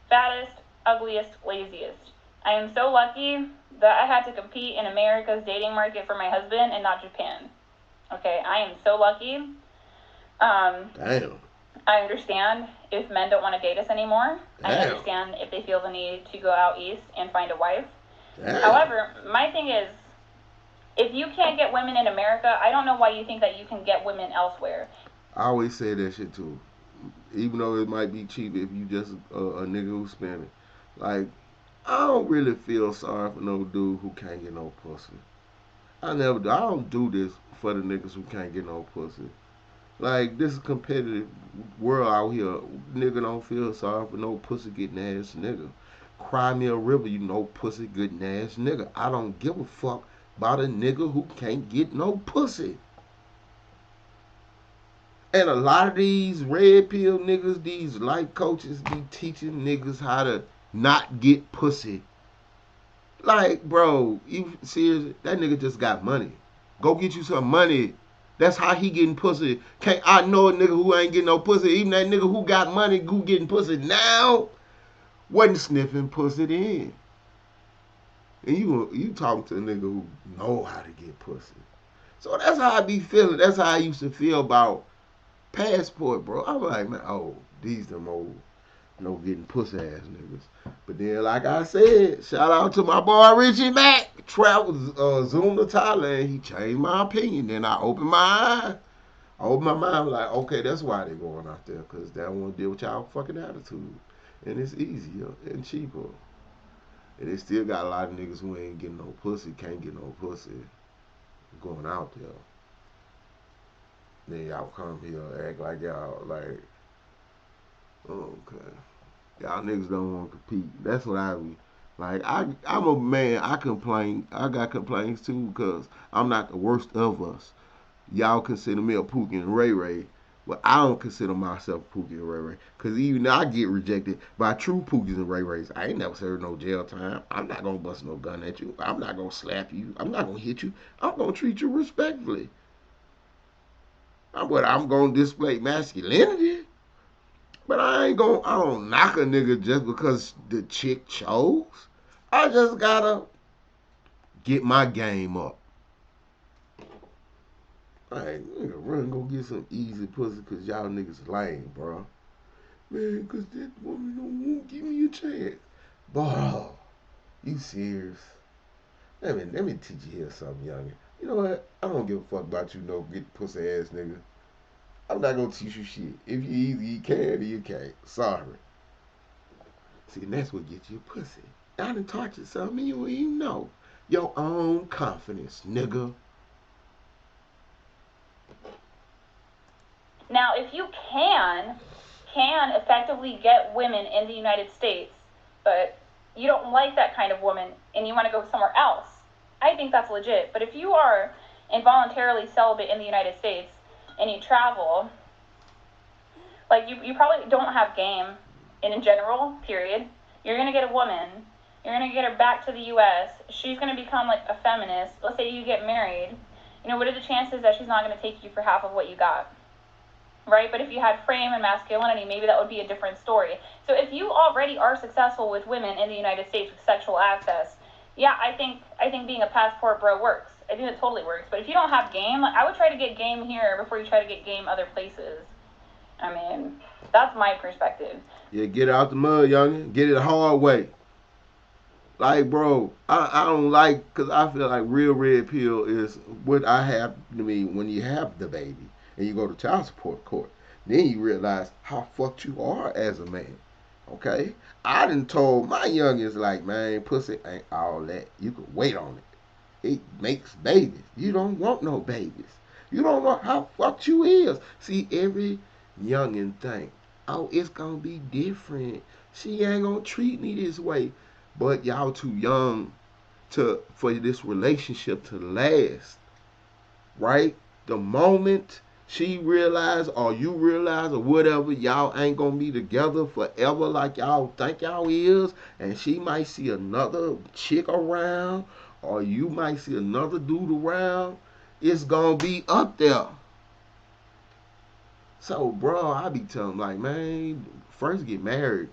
Fattest, ugliest, laziest. I am so lucky that I had to compete in America's dating market for my husband and not Japan. Okay, I am so lucky. Damn. I understand if men don't want to date us anymore. Damn. I understand if they feel the need to go out east and find a wife. Damn. However, my thing is, if you can't get women in America, I don't know why you think that you can get women elsewhere. I always say that shit too. Even though it might be cheap if you just a nigga who's spending. Like, I don't really feel sorry for no dude who can't get no pussy. I don't do this for the niggas who can't get no pussy. Like, this is a competitive world out here. Nigga don't feel sorry for no pussy getting ass nigga. Cry me a river, you know, pussy getting ass nigga. I don't give a fuck about a nigga who can't get no pussy. And a lot of these red pill niggas, these life coaches, be teaching niggas how to not get pussy. Like, bro, you serious? That nigga just got money. Go get you some money. That's how he getting pussy. Can't I know a nigga who ain't getting no pussy? Even that nigga who got money, who getting pussy now, wasn't sniffing pussy then. And you talking to a nigga who know how to get pussy. So that's how I be feeling. That's how I used to feel about Passport, bro. I'm like, man, oh, these them old, no getting pussy ass niggas. But then, like I said, shout out to my boy Richie Mack. Traveled Zoom to Thailand. He changed my opinion. Then I opened my eye. I opened my mind. Like, okay, that's why they going out there, because they don't want to deal with y'all fucking attitude. And it's easier and cheaper. And they still got a lot of niggas who ain't getting no pussy, can't get no pussy, going out there. Then y'all come here act like y'all like, okay, y'all niggas don't want to compete. That's what I be like. I'm a man. I complain. I got complaints too because I'm not the worst of us. Y'all consider me a Pookie and Ray Ray, but I don't consider myself Pookie and Ray Ray because even I get rejected by true Pookies and Ray Rays. I ain't never served no jail time. I'm not gonna bust no gun at you. I'm not gonna slap you. I'm not gonna hit you. I'm gonna treat you respectfully. I'm gonna display masculinity, but I don't knock a nigga just because the chick chose. I just gotta get my game up. Like, nigga, run go get some easy pussy cause y'all niggas lame, bro. Man, because that woman don't won't give me a chance. Boy, you serious? Let me teach you here something, youngin. You know what? I don't give a fuck about you, no get pussy ass nigga. I'm not gonna teach you shit. If you either you can or you can't. Sorry. See, and that's what gets you pussy. I done taught you something you don't even know. Your own confidence, nigga. Now, if you can effectively get women in the United States, but you don't like that kind of woman and you want to go somewhere else, I think that's legit. But if you are involuntarily celibate in the United States and you travel, like you probably don't have game in general, period. You're going to get a woman. You're going to get her back to the U.S. She's going to become like a feminist. Let's say you get married. You know, what are the chances that she's not going to take you for half of what you got? Right? But if you had frame and masculinity, maybe that would be a different story. So if you already are successful with women in the United States with sexual access, yeah, I think being a passport bro works. I think it totally works. But if you don't have game, I would try to get game here before you try to get game other places. I mean, that's my perspective. Yeah, get it out the mud, youngin. Get it the hard way. Like, bro, I don't like, because I feel like real red pill is what I have to me when you have the baby and you go to child support court. Then you realize how fucked you are as a man. Okay? I done told my youngest, like, man, pussy ain't all that. You can wait on it. It makes babies. You don't want no babies. You don't know how fucked you is. See, every youngin think, oh, it's gonna be different. She ain't gonna treat me this way. But y'all too young for this relationship to last, right? The moment she realize or you realize or whatever, y'all ain't gonna be together forever like y'all think y'all is, and she might see another chick around, or you might see another dude around, it's gonna be up there. So, bro, I be telling like, man, first get married.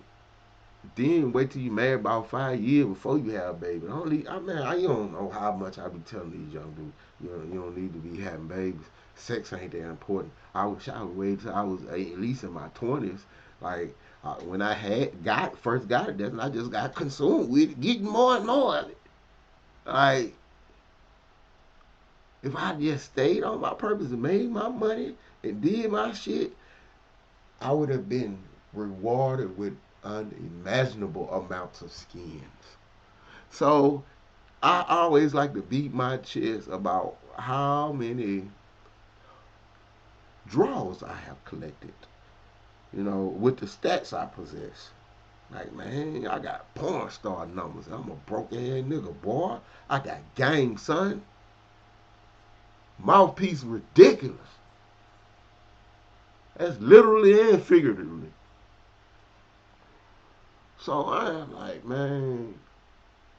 Then wait till you married about 5 years before you have a baby. You don't know how much I be telling these young dudes. You don't need to be having babies. Sex ain't that important. I wish I would wait till I was at least in my 20s. Like when I first got it, then I just got consumed with it, getting more and more of it. Like if I just stayed on my purpose and made my money and did my shit, I would have been rewarded with unimaginable amounts of skins. So I always like to beat my chest about how many draws I have collected. With the stats I possess. Like, man, I got porn star numbers. I'm a broke ass nigga, boy. I got game, son. Mouthpiece ridiculous. That's literally and figuratively. So I'm like, man,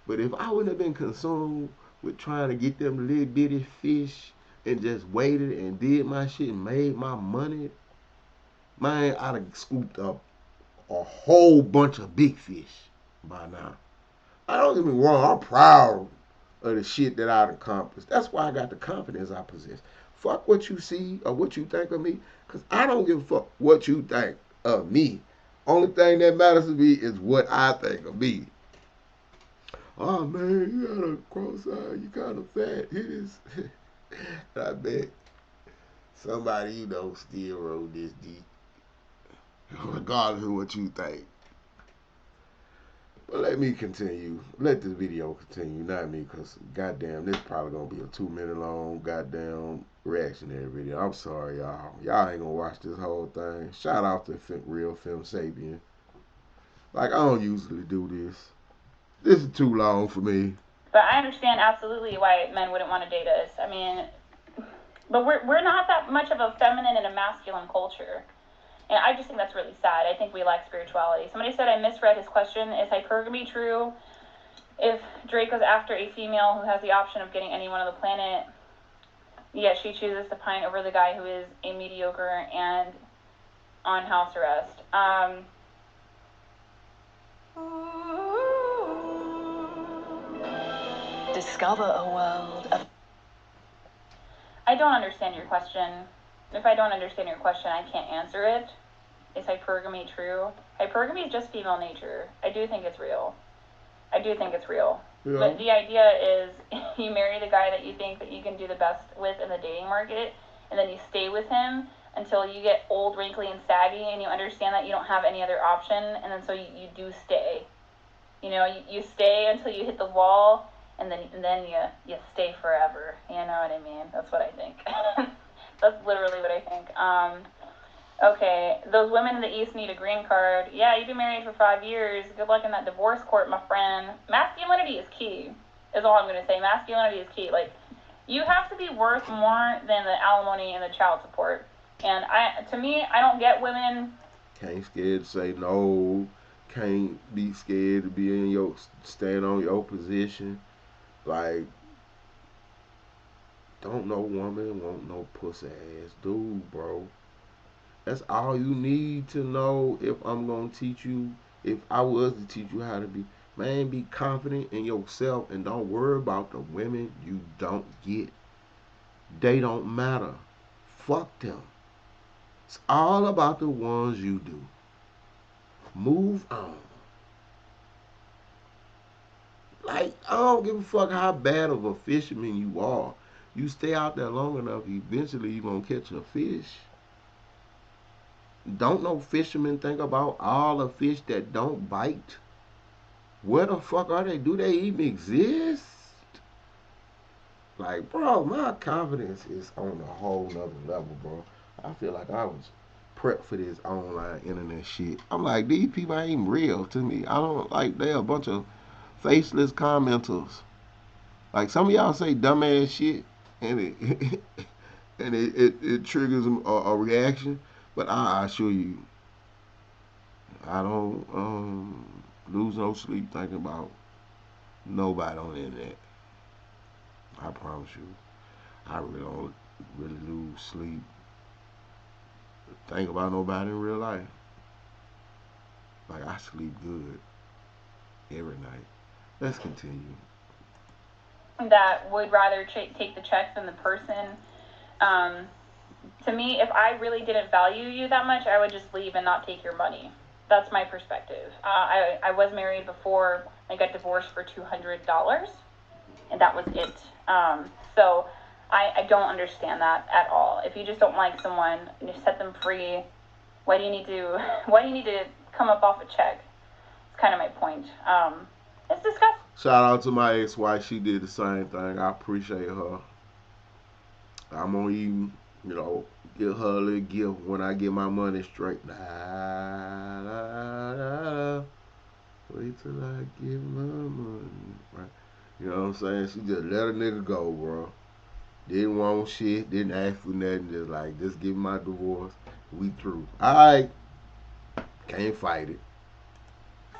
but if I wouldn't have been consumed with trying to get them little bitty fish and just waited and did my shit and made my money, man, I'd have scooped up a whole bunch of big fish by now. I don't get me wrong, I'm proud of the shit that I've accomplished. That's why I got the confidence I possess. Fuck what you see or what you think of me, because I don't give a fuck what you think of me. Only thing that matters to me is what I think of me. Oh man, you got a cross-eye, you kind of fat. It is. I bet somebody still wrote this deep, regardless of what you think. But let me continue. Let this video continue, not me, because goddamn, this probably gonna be a 2-minute long goddamn reactionary video. I'm sorry, y'all. Y'all ain't gonna watch this whole thing. Shout out to Real Film Sapien. Like, I don't usually do this. This is too long for me. But I understand absolutely why men wouldn't want to date us. I mean, but we're not that much of a feminine and a masculine culture. And I just think that's really sad. I think we lack spirituality. Somebody said I misread his question. Is hypergamy true? If Drake goes after a female who has the option of getting anyone on the planet, yet she chooses to pine over the guy who is a mediocre and on house arrest. Discover a world of... I don't understand your question. If I don't understand your question, I can't answer it. Is hypergamy true? Hypergamy is just female nature. I do think it's real. Yeah. But the idea is you marry the guy that you think that you can do the best with in the dating market, and then you stay with him until you get old, wrinkly, and saggy, and you understand that you don't have any other option, and then so you do stay. You stay until you hit the wall, and then you stay forever. You know what I mean? That's what I think. That's literally what I think. Okay, those women in the East need a green card. Yeah, you've been married for 5 years. Good luck in that divorce court, my friend. Masculinity is key, is all I'm going to say. Masculinity is key. Like, you have to be worth more than the alimony and the child support. And to me, I don't get women. Can't scared to say no. Can't be scared to be stand on your position. Like, don't no woman want no pussy ass dude, bro. That's all you need to know. If I'm gonna teach you, if I was to teach you how to be, man, be confident in yourself and don't worry about the women you don't get. They don't matter. Fuck them. It's all about the ones you do. Move on. Like, I don't give a fuck how bad of a fisherman you are. You stay out there long enough, eventually you're gonna catch a fish. Don't no fishermen think about all the fish that don't bite? Where the fuck are they? Do they even exist? Like, bro, my confidence is on a whole nother level, bro. I feel like I was prepped for this online internet shit. I'm like, these people ain't even real to me. I don't like, they're a bunch of faceless commenters. Like, some of y'all say dumbass shit, and it and it triggers a reaction. But I assure you, I don't lose no sleep thinking about nobody on the internet. I promise you, I really don't really lose sleep think about nobody in real life. Like, I sleep good every night. Let's continue. That would rather take the checks than the person. To me, if I really didn't value you that much, I would just leave and not take your money. That's my perspective. I was married before I got divorced for $200, and that was it. So I don't understand that at all. If you just don't like someone and you set them free, why do you need to come up off a check? It's kind of my point. It's disgusting. Shout out to my ex-wife. She did the same thing. I appreciate her. I'm gonna even, give her a little gift when I get my money straight. La, la, la, la. Wait till I get my money. Right. You know what I'm saying? She just let a nigga go, bro. Didn't want shit. Didn't ask for nothing. Just give me my divorce. We through. Alright. Can't fight it.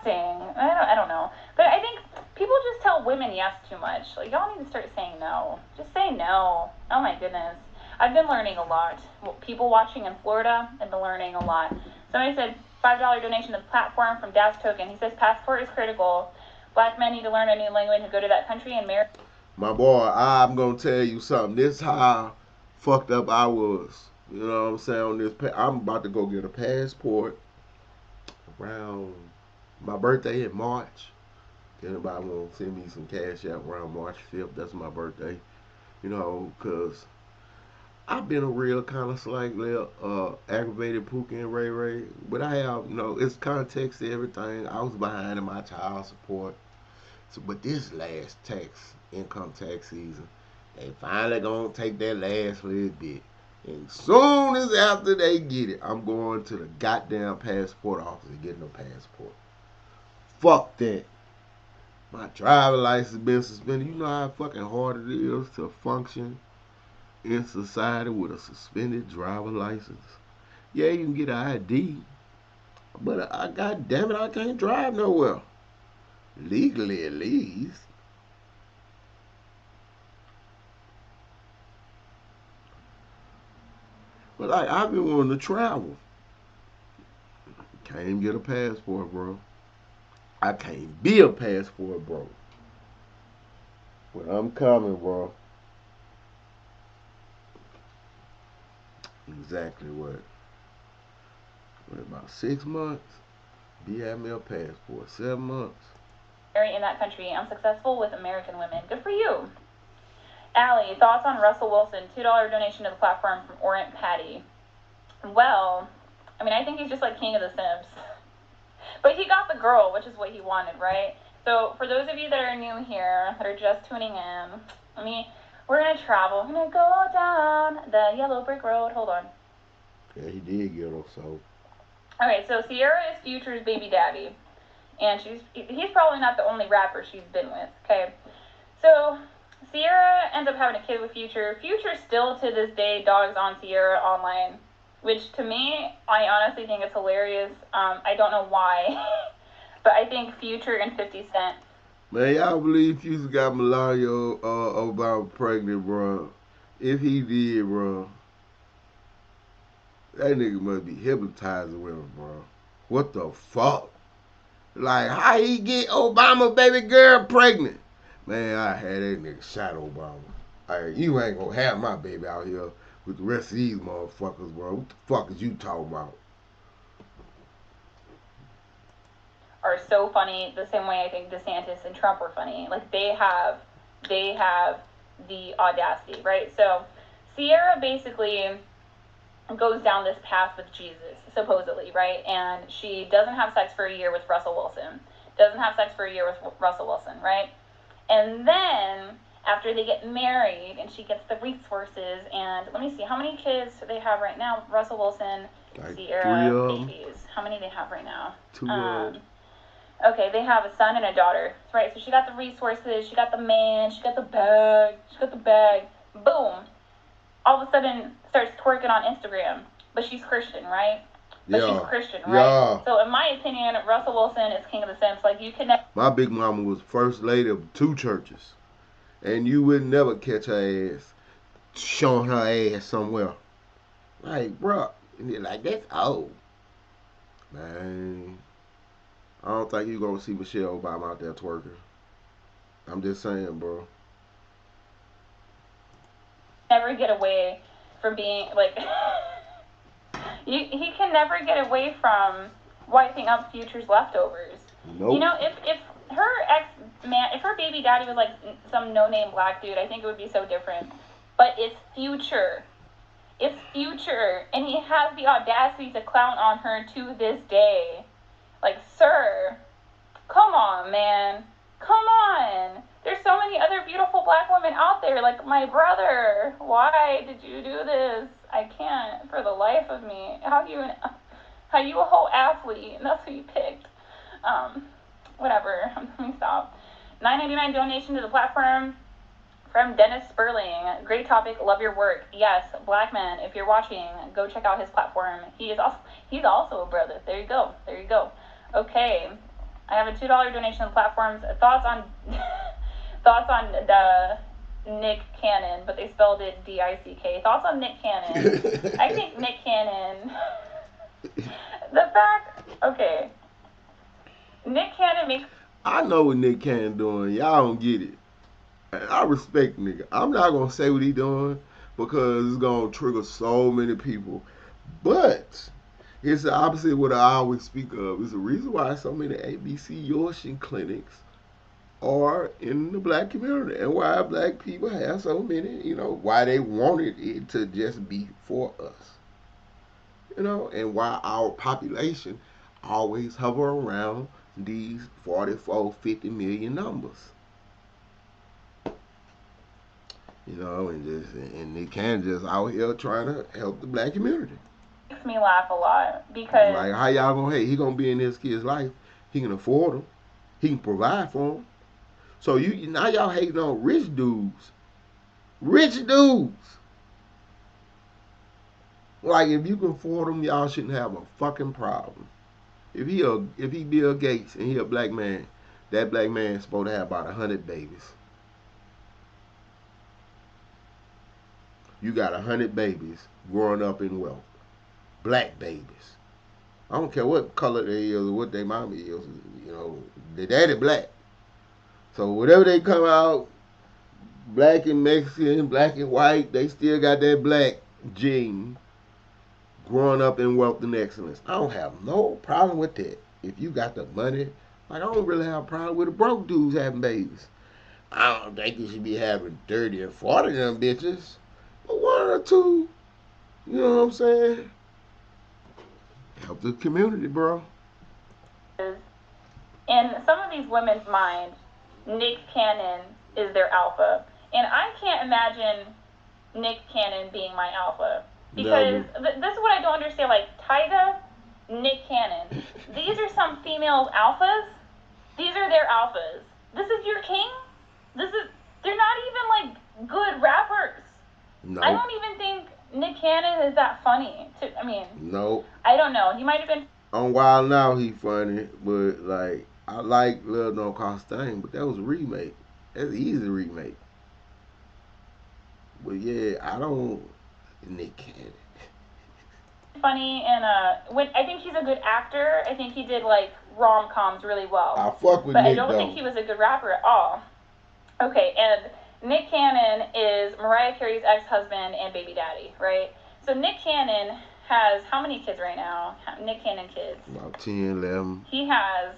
I don't know. But I think people just tell women yes too much. Like, y'all need to start saying no. Just say no. Oh my goodness. I've been learning a lot. People watching in Florida have been learning a lot. Somebody said $5 donation to the platform from Das Token. He says passport is critical. Black men need to learn a new language and go to that country and marry. My boy, I'm gonna tell you something. This how fucked up I was. You know what I'm saying? On this, I'm about to go get a passport around my birthday in March. Anybody want to send me some cash out around March 5th? That's my birthday. Because I've been a real kind of slightly aggravated Pookie and Ray Ray. But I have, it's context to everything. I was behind in my child support. But this last income tax season, they finally gonna take that last little bit. And soon as after they get it, I'm going to the goddamn passport office and getting a passport. Fuck that. My driver license been suspended. You know how fucking hard it is to function in society with a suspended driver license. Yeah, you can get an ID, but God damn it, I can't drive nowhere. Legally, at least. But I've been wanting to travel. Can't even get a passport, bro. I can't be a passport, bro. But I'm coming, bro. Exactly what? About 6 months. Be having me a passport. 7 months. In that country. I'm successful with American women. Good for you. Allie, thoughts on Russell Wilson? $2 donation to the platform from Orient Patty. Well, I mean, I think he's just like King of the Sims. But he got the girl, which is what he wanted, right? So for those of you that are new here, that are just tuning in, we're going to travel. We're going to go down the yellow brick road. Hold on. Yeah, he did get her, so. Okay, so Sierra is Future's baby daddy. And he's probably not the only rapper she's been with, okay? So Sierra ends up having a kid with Future. Future still to this day dogs on Sierra online, which to me, I honestly think it's hilarious. I don't know why, but I think Future and 50 Cent. Man, y'all believe Future got Melania Obama pregnant, bro? If he did, bro, that nigga must be hypnotizing women, bro. What the fuck? Like, how he get Obama baby girl pregnant? Man, I had that nigga shot Obama. You ain't gonna have my baby out here with the rest of these motherfuckers, bro. What the fuck is you talking about? Are so funny the same way I think DeSantis and Trump were funny. Like, they have the audacity, right? So Sierra basically goes down this path with Jesus, supposedly, right? And she doesn't have sex for a year with Russell Wilson. Right? And then after they get married and she gets the resources, and let me see, how many kids do they have right now? Russell Wilson, like Sierra, babies. How many do they have right now? 2. Okay, they have a son and a daughter, right? So she got the resources, she got the man, she got the bag. Boom. All of a sudden starts twerking on Instagram. But she's Christian, right? Yeah. So in my opinion, Russell Wilson is King of the Sims. Like, you can never... My big mama was first lady of 2 churches. And you would never catch her ass showing her ass somewhere. Like, bro, and you're like, that's old. Man, I don't think you're going to see Michelle Obama out there twerking. I'm just saying, bro. Never get away from being, like... he can never get away from wiping up Future's leftovers. Nope. You know, if her ex-man, if her baby daddy was like some no-name black dude, I think it would be so different. But it's Future. It's Future. And he has the audacity to clown on her to this day. Like, sir, come on, man. Come on. There's so many other beautiful black women out there. Like, my brother. Why did you do this? I can't for the life of me. How you a whole athlete, and that's who you picked. Whatever. Let me stop. $9.99 donation to the platform from Dennis Sperling. Great topic. Love your work. Yes, black man. If you're watching, go check out his platform. He's also a brother. There you go. Okay. I have a $2 donation to the platforms. Thoughts on the Nick Cannon, but they spelled it D-I-C-K. Thoughts on Nick Cannon? I think Nick Cannon. Nick Cannon makes... I know what Nick Cannon doing. Y'all don't get it. I respect nigga. I'm not going to say what he doing because it's going to trigger so many people. But it's the opposite of what I always speak of. It's the reason why so many ABC Yorkshire clinics are in the black community and why black people have so many, why they wanted it to just be for us. And why our population always hover around these 44, 50 million numbers. And they can just out here trying to help the black community. Makes me laugh a lot because... Like, how y'all gonna hate? He gonna be in this kid's life. He can afford him. He can provide for him. So now y'all hating on rich dudes. Rich dudes. Like, if you can afford him, y'all shouldn't have a fucking problem. If he Bill Gates and he a black man, that black man is supposed to have about 100 babies. You got 100 babies growing up in wealth. Black babies. I don't care what color they is or what their mama is. The daddy black. So whatever they come out, black and Mexican, black and white, they still got that black gene growing up in wealth and excellence. I don't have no problem with that. If you got the money, like I don't really have a problem with the broke dudes having babies. I don't think you should be having 30 and 40 of them bitches. But one or two, you know what I'm saying? Help the community, bro. In some of these women's minds, Nick Cannon is their alpha. And I can't imagine Nick Cannon being my alpha. Because this is what I don't understand. Like, Tyga, Nick Cannon. These are some females' alphas. These are their alphas. This is your king? They're not even, like, good rappers. No. I don't even think Nick Cannon is that funny. No. I don't know. He might have been. On Wild Now, he funny, but, like, I like Lil Don't Cost Thing, but that was a remake. That's an easy remake. But yeah, I don't. Nick Cannon. Funny, and I think he's a good actor. I think he did like rom-coms really well. I fuck with but Nick, I don't though. think he was a good rapper at all. Okay, and Nick Cannon is Mariah Carey's ex-husband and baby daddy, right? So Nick Cannon has how many kids right now? Nick Cannon kids. About 10, 11. He has.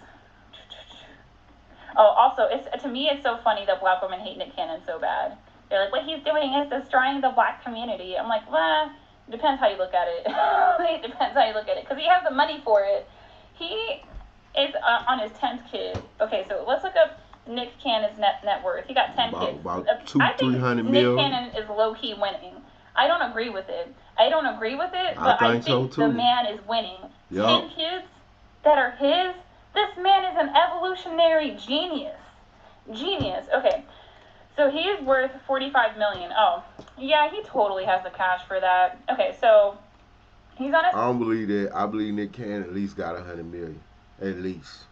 Oh, also, to me, it's so funny that black women hate Nick Cannon so bad. They're like, what he's doing is destroying the black community. I'm like, well, depends how you look at it. It depends how you look at it. Because he has the money for it. He is on his 10th kid. Okay, so let's look up Nick Cannon's net worth. He got 10 kids. About I think 300 Nick mil. Cannon is low-key winning. I don't agree with it. But I think so, the man is winning. Yep. 10 kids that are his? This man is an evolutionary genius. Genius. Okay. So he is worth $45 million. Oh, yeah, he totally has the cash for that. Okay, so he's on his. I don't believe that. I believe Nick Cannon at least got 100 million. At least.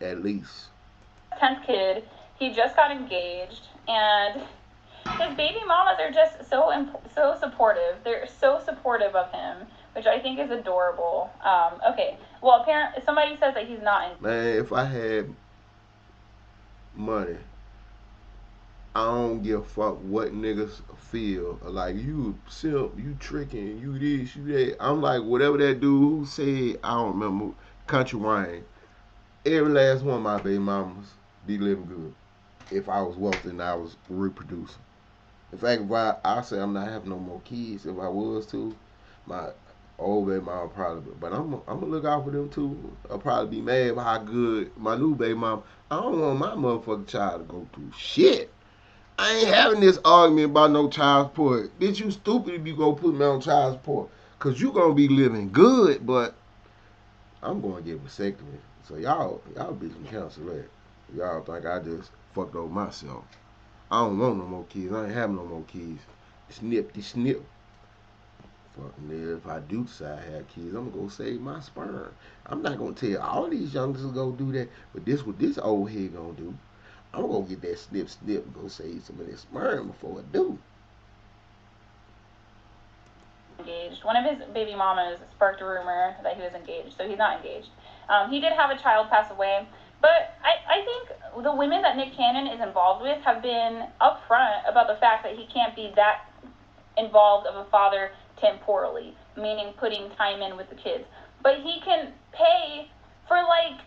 10th kid. He just got engaged, and his baby mamas are just so supportive. They're so supportive of him, which I think is adorable. Okay. Well, apparently somebody says that he's not in. Man, if I had money, I don't give a fuck what niggas feel. Like, you simp, you tricking, you this, you that. I'm like, whatever that dude who said, I don't remember, Country Wayne. Every last one of my baby mamas be living good. If I was wealthy and I was reproducing. In fact, if I say I'm not having no more kids, if I was to, my old baby mama probably, but I'm gonna look out for them too. I'll probably be mad about how good my new baby mama. I don't want my motherfucking child to go through shit. I ain't having this argument about no child support. Bitch, you stupid if you gonna put me on child support. Cause you gonna be living good, but I'm gonna get a vasectomy. So y'all be some counsel that. Y'all think I just fucked over myself. I don't want no more kids. I ain't having no more kids. Snip. Fucking nigga, if I do decide to have kids, I'm gonna go save my sperm. I'm not gonna tell all these youngsters to go do that, but this what this old head gonna do. I'm gonna get that snip and go save some of that sperm before I do. Engaged. One of his baby mamas sparked a rumor that he was engaged, so he's not engaged. He did have a child pass away, but I think the women that Nick Cannon is involved with have been upfront about the fact that he can't be that involved of a father temporally, meaning putting time in with the kids. But he can pay for like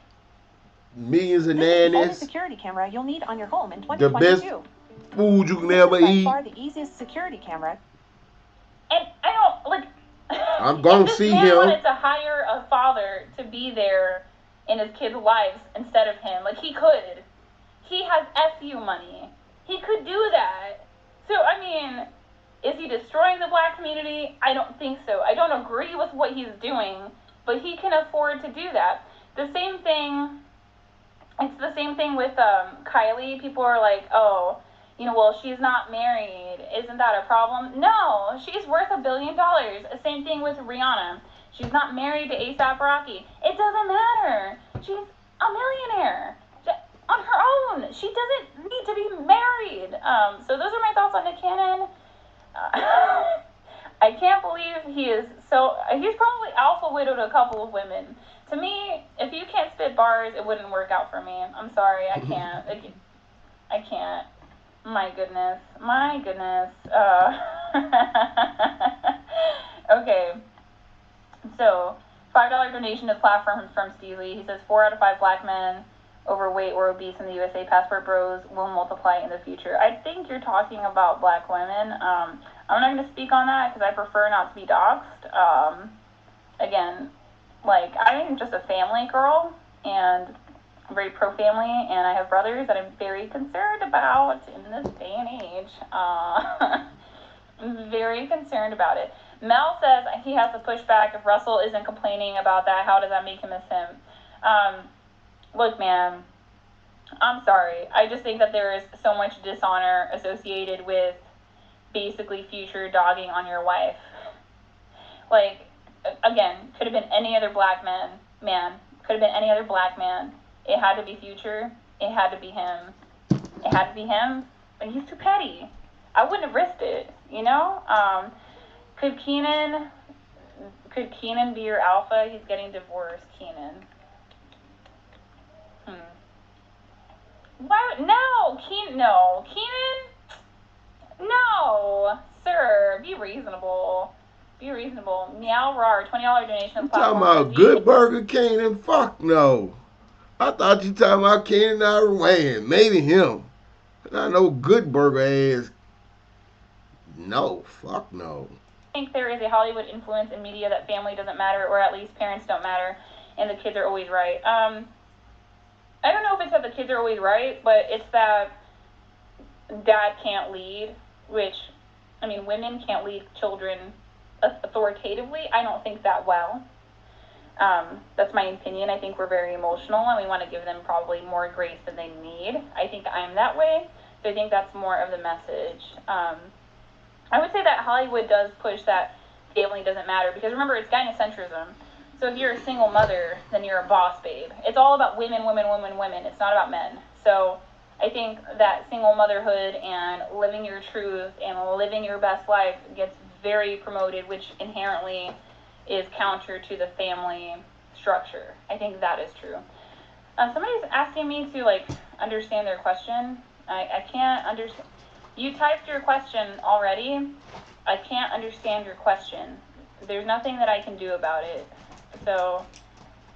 millions of This is the only nannies. security camera you'll need on your home in The 2022. best food you can This ever is by eat. far the easiest security camera. And I don't like. I'm gonna if see this man him. wanted to hire a father to be there in his kids' lives instead of him, like he could. He has FU money. He could do that. So I mean, is he destroying the black community? I don't think so. I don't agree with what he's doing, but he can afford to do that. The same thing. It's the same thing with Kylie. People are like, oh, well, she's not married. Isn't that a problem? No, she's worth $1 billion. Same thing with Rihanna. She's not married to A$AP Rocky. It doesn't matter. She's a millionaire on her own. She doesn't need to be married. So those are my thoughts on Nick Cannon. I can't believe he's probably alpha widowed a couple of women. To me, if you can't spit bars, it wouldn't work out for me. I'm sorry, I can't. I can't. My goodness. Okay. So, $5 donation to the platform from Steve Lee. He says 4 out of 5 black men overweight or obese in the USA passport bros will multiply in the future. I think you're talking about black women. I'm not going to speak on that because I prefer not to be doxxed. Again, like, I'm just a family girl, and I'm very pro-family, and I have brothers that I'm very concerned about in this day and age. I'm very concerned about it. Mel says he has to push back if Russell isn't complaining about that. How does that make him miss him? Look, man, I'm sorry. I just think that there is so much dishonor associated with basically future dogging on your wife. Like, again, could have been any other black man. Could have been any other black man. It had to be Future. It had to be him. It had to be him. But he's too petty. I wouldn't have risked it, you know? Could Keenan be your alpha? He's getting divorced, Keenan. Why? No, Keenan. No, sir. Be reasonable. Meow Rar, $20 donation. You talking about Good Burger Keenan? Fuck no. I thought you talking about Keenan Ivory Wayans. Maybe him. I know Good Burger ass. No, fuck no. I think there is a Hollywood influence in media that family doesn't matter, or at least parents don't matter, and the kids are always right. I don't know if it's that the kids are always right, but it's that dad can't lead, which, I mean, women can't lead children authoritatively. I don't think that well. That's my opinion. I think we're very emotional, and we want to give them probably more grace than they need. I think I'm that way, so I think that's more of the message. I would say that Hollywood does push that family doesn't matter, because remember, it's gynocentrism. So if you're a single mother, then you're a boss babe. It's all about women. It's not about men. So I think that single motherhood and living your truth and living your best life gets very promoted, which inherently is counter to the family structure. I think that is true. Somebody's asking me to, like, understand their question. I can't understand. You typed your question already. I can't understand your question. There's nothing that I can do about it. So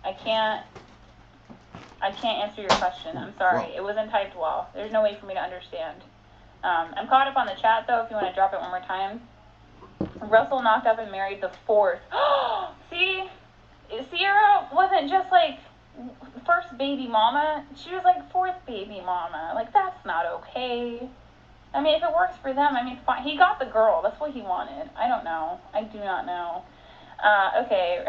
I can't answer your question. I'm sorry. It wasn't typed well. There's no way for me to understand. I'm caught up on the chat, though, if you want to drop it one more time. Russell knocked up and married the 4th. See? Sierra wasn't just, like, first baby mama. She was, like, 4th baby mama. Like, that's not okay. I mean, if it works for them, I mean, fine. He got the girl. That's what he wanted. I don't know. I do not know. Okay.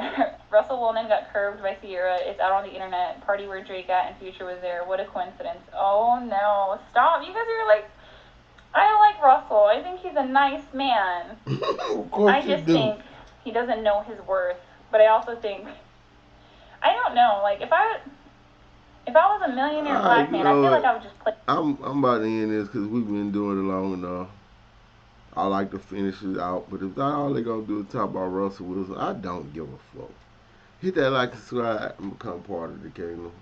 Russell Wilson got curved by Sierra. It's out on the internet. Party where Drake at and Future was there. What a coincidence. Oh, no. Stop. You guys are like... I don't like Russell. I think he's a nice man. Of course I just think he doesn't know his worth. But I also think... I don't know. Like, if I was a millionaire black man, I feel like I would just play... I'm about to end this because we've been doing it long enough. I like to finish it out, but if that's all they're going to do is talk about Russell Wilson, I don't give a fuck. Hit that like, subscribe, and become part of the kingdom.